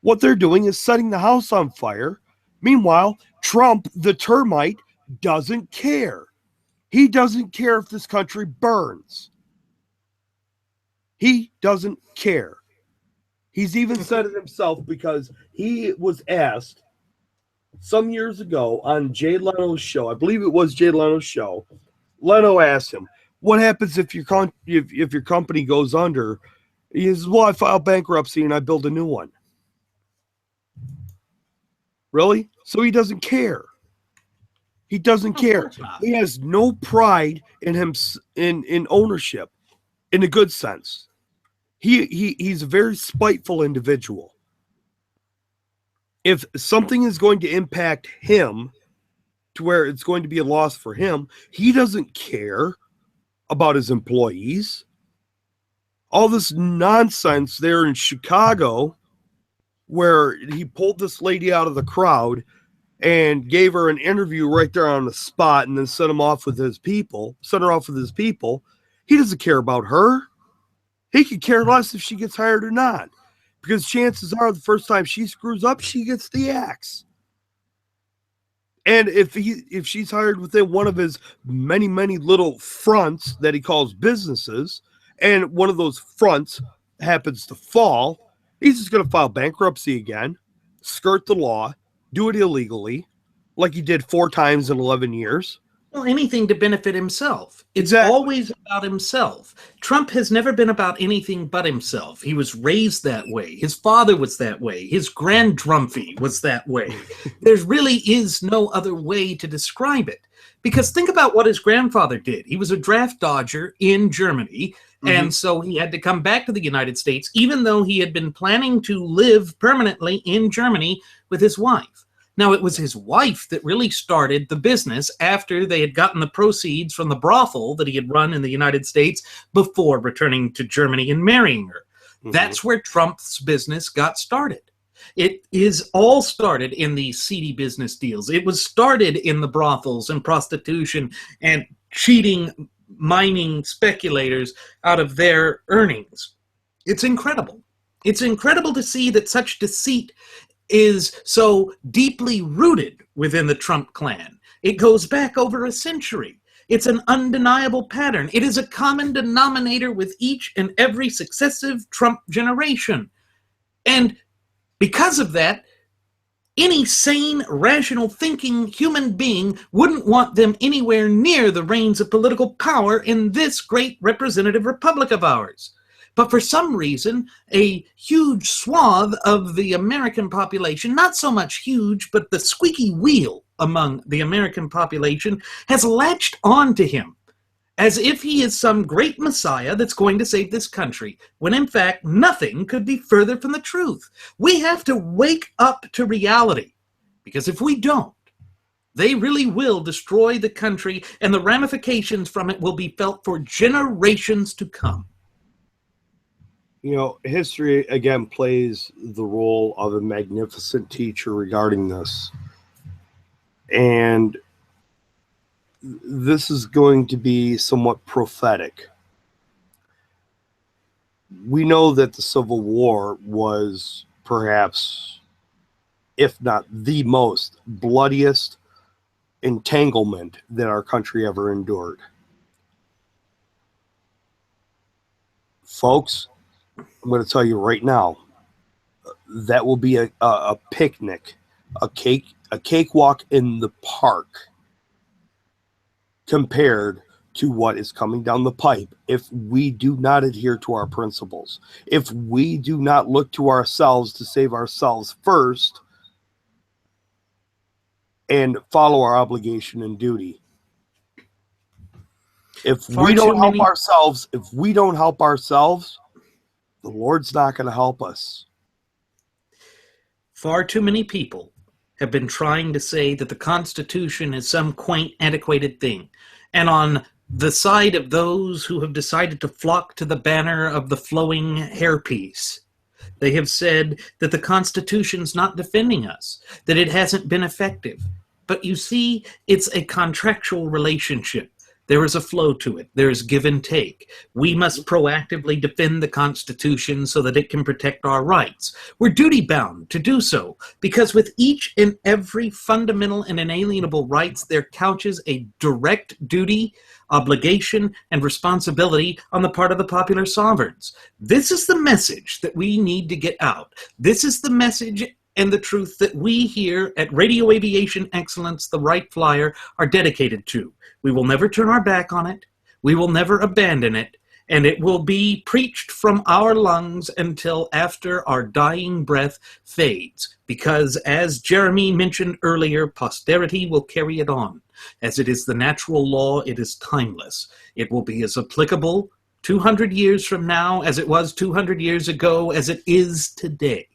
what they're doing is setting the house on fire. Meanwhile, Trump, the termite, doesn't care. He doesn't care if this country burns. He doesn't care. He's even said it himself because he was asked some years ago on Jay Leno's show. I believe it was Jay Leno's show. Leno asked him, what happens if your company goes under? He says, well, I file bankruptcy and I build a new one. Really? So he doesn't care. He doesn't care. He has no pride in him in ownership, in a good sense. He's a very spiteful individual. If something is going to impact him to where it's going to be a loss for him, he doesn't care about his employees. All this nonsense there in Chicago where he pulled this lady out of the crowd and gave her an interview right there on the spot and then sent her off with his people. He doesn't care about her. He could care less if she gets hired or not, because chances are the first time she screws up, she gets the axe. And if she's hired within one of his many, many little fronts that he calls businesses, and one of those fronts happens to fall, he's just going to file bankruptcy again, skirt the law, do it illegally, like he did 4 times in 11 years. Well, anything to benefit himself. It's always about himself. Trump has never been about anything but himself. He was raised that way. His father was that way. His granddrumpy was that way. There really is no other way to describe it. Because think about what his grandfather did. He was a draft dodger in Germany, and so he had to come back to the United States, even though he had been planning to live permanently in Germany with his wife. Now, it was his wife that really started the business after they had gotten the proceeds from the brothel that he had run in the United States before returning to Germany and marrying her. That's where Trump's business got started. It is all started in these seedy business deals. It was started in the brothels and prostitution and cheating, mining speculators out of their earnings. It's incredible. It's incredible to see that such deceit is so deeply rooted within the Trump clan. It goes back over a century. It's an undeniable pattern. It is a common denominator with each and every successive Trump generation. And because of that, any sane, rational thinking human being wouldn't want them anywhere near the reins of political power in this great representative republic of ours. But for some reason, a huge swath of the American population, not so much huge, but the squeaky wheel among the American population, has latched on to him as if he is some great messiah that's going to save this country, when in fact nothing could be further from the truth. We have to wake up to reality, because if we don't, they really will destroy the country, and the ramifications from it will be felt for generations to come. You know, history, again, plays the role of a magnificent teacher regarding this. And this is going to be somewhat prophetic. We know that the Civil War was perhaps, if not the most bloodiest entanglement that our country ever endured. Folks, I'm going to tell you right now, that will be a picnic, a cakewalk in the park compared to what is coming down the pipe if we do not adhere to our principles, if we do not look to ourselves to save ourselves first and follow our obligation and duty. If we don't help ourselves, the Lord's not going to help us. Far too many people have been trying to say that the Constitution is some quaint, antiquated thing. And on the side of those who have decided to flock to the banner of the flowing hairpiece, they have said that the Constitution's not defending us, that it hasn't been effective. But you see, it's a contractual relationship. There is a flow to it. There is give and take. We must proactively defend the Constitution so that it can protect our rights. We're duty-bound to do so, because with each and every fundamental and inalienable rights, there couches a direct duty, obligation, and responsibility on the part of the popular sovereigns. This is the message that we need to get out. This is the message and the truth that we here at Radio Aviation Excellence, the Wright Flyer, are dedicated to. We will never turn our back on it. We will never abandon it. And it will be preached from our lungs until after our dying breath fades. Because, as Jeremy mentioned earlier, posterity will carry it on. As it is the natural law, it is timeless. It will be as applicable 200 years from now as it was 200 years ago, as it is today.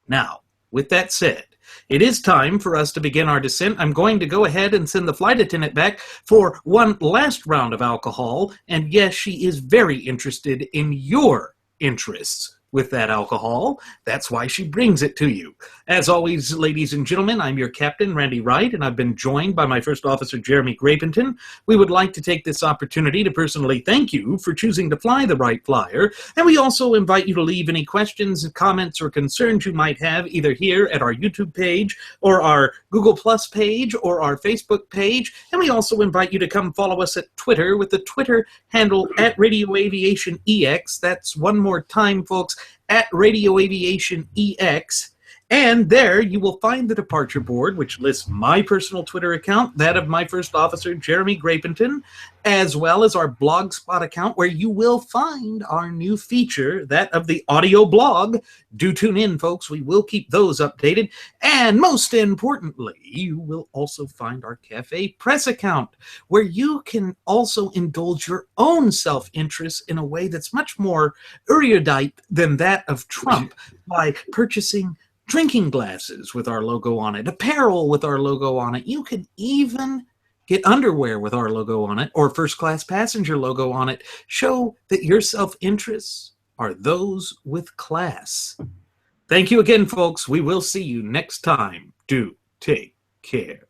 Now, with that said, it is time for us to begin our descent. I'm going to go ahead and send the flight attendant back for one last round of alcohol. And yes, she is very interested in your interests with that alcohol. That's why she brings it to you. As always, ladies and gentlemen, I'm your captain, Randy Wright, and I've been joined by my first officer, Jeremy Grapenton. We would like to take this opportunity to personally thank you for choosing to fly the Wright Flyer, and we also invite you to leave any questions, comments, or concerns you might have either here at our YouTube page, or our Google Plus page, or our Facebook page, and we also invite you to come follow us at Twitter with the Twitter handle at Radio Aviation EX. That's one more time, folks, at Radio Aviation EX. And there you will find the departure board, which lists my personal Twitter account, that of my first officer, Jeremy Grapenton, as well as our Blogspot account, where you will find our new feature, that of the audio blog. Do tune in, folks. We will keep those updated. And most importantly, you will also find our Cafe Press account, where you can also indulge your own self-interest in a way that's much more erudite than that of Trump by purchasing drinking glasses with our logo on it, apparel with our logo on it. You can even get underwear with our logo on it, or first-class passenger logo on it. Show that your self-interests are those with class. Thank you again, folks. We will see you next time. Do take care.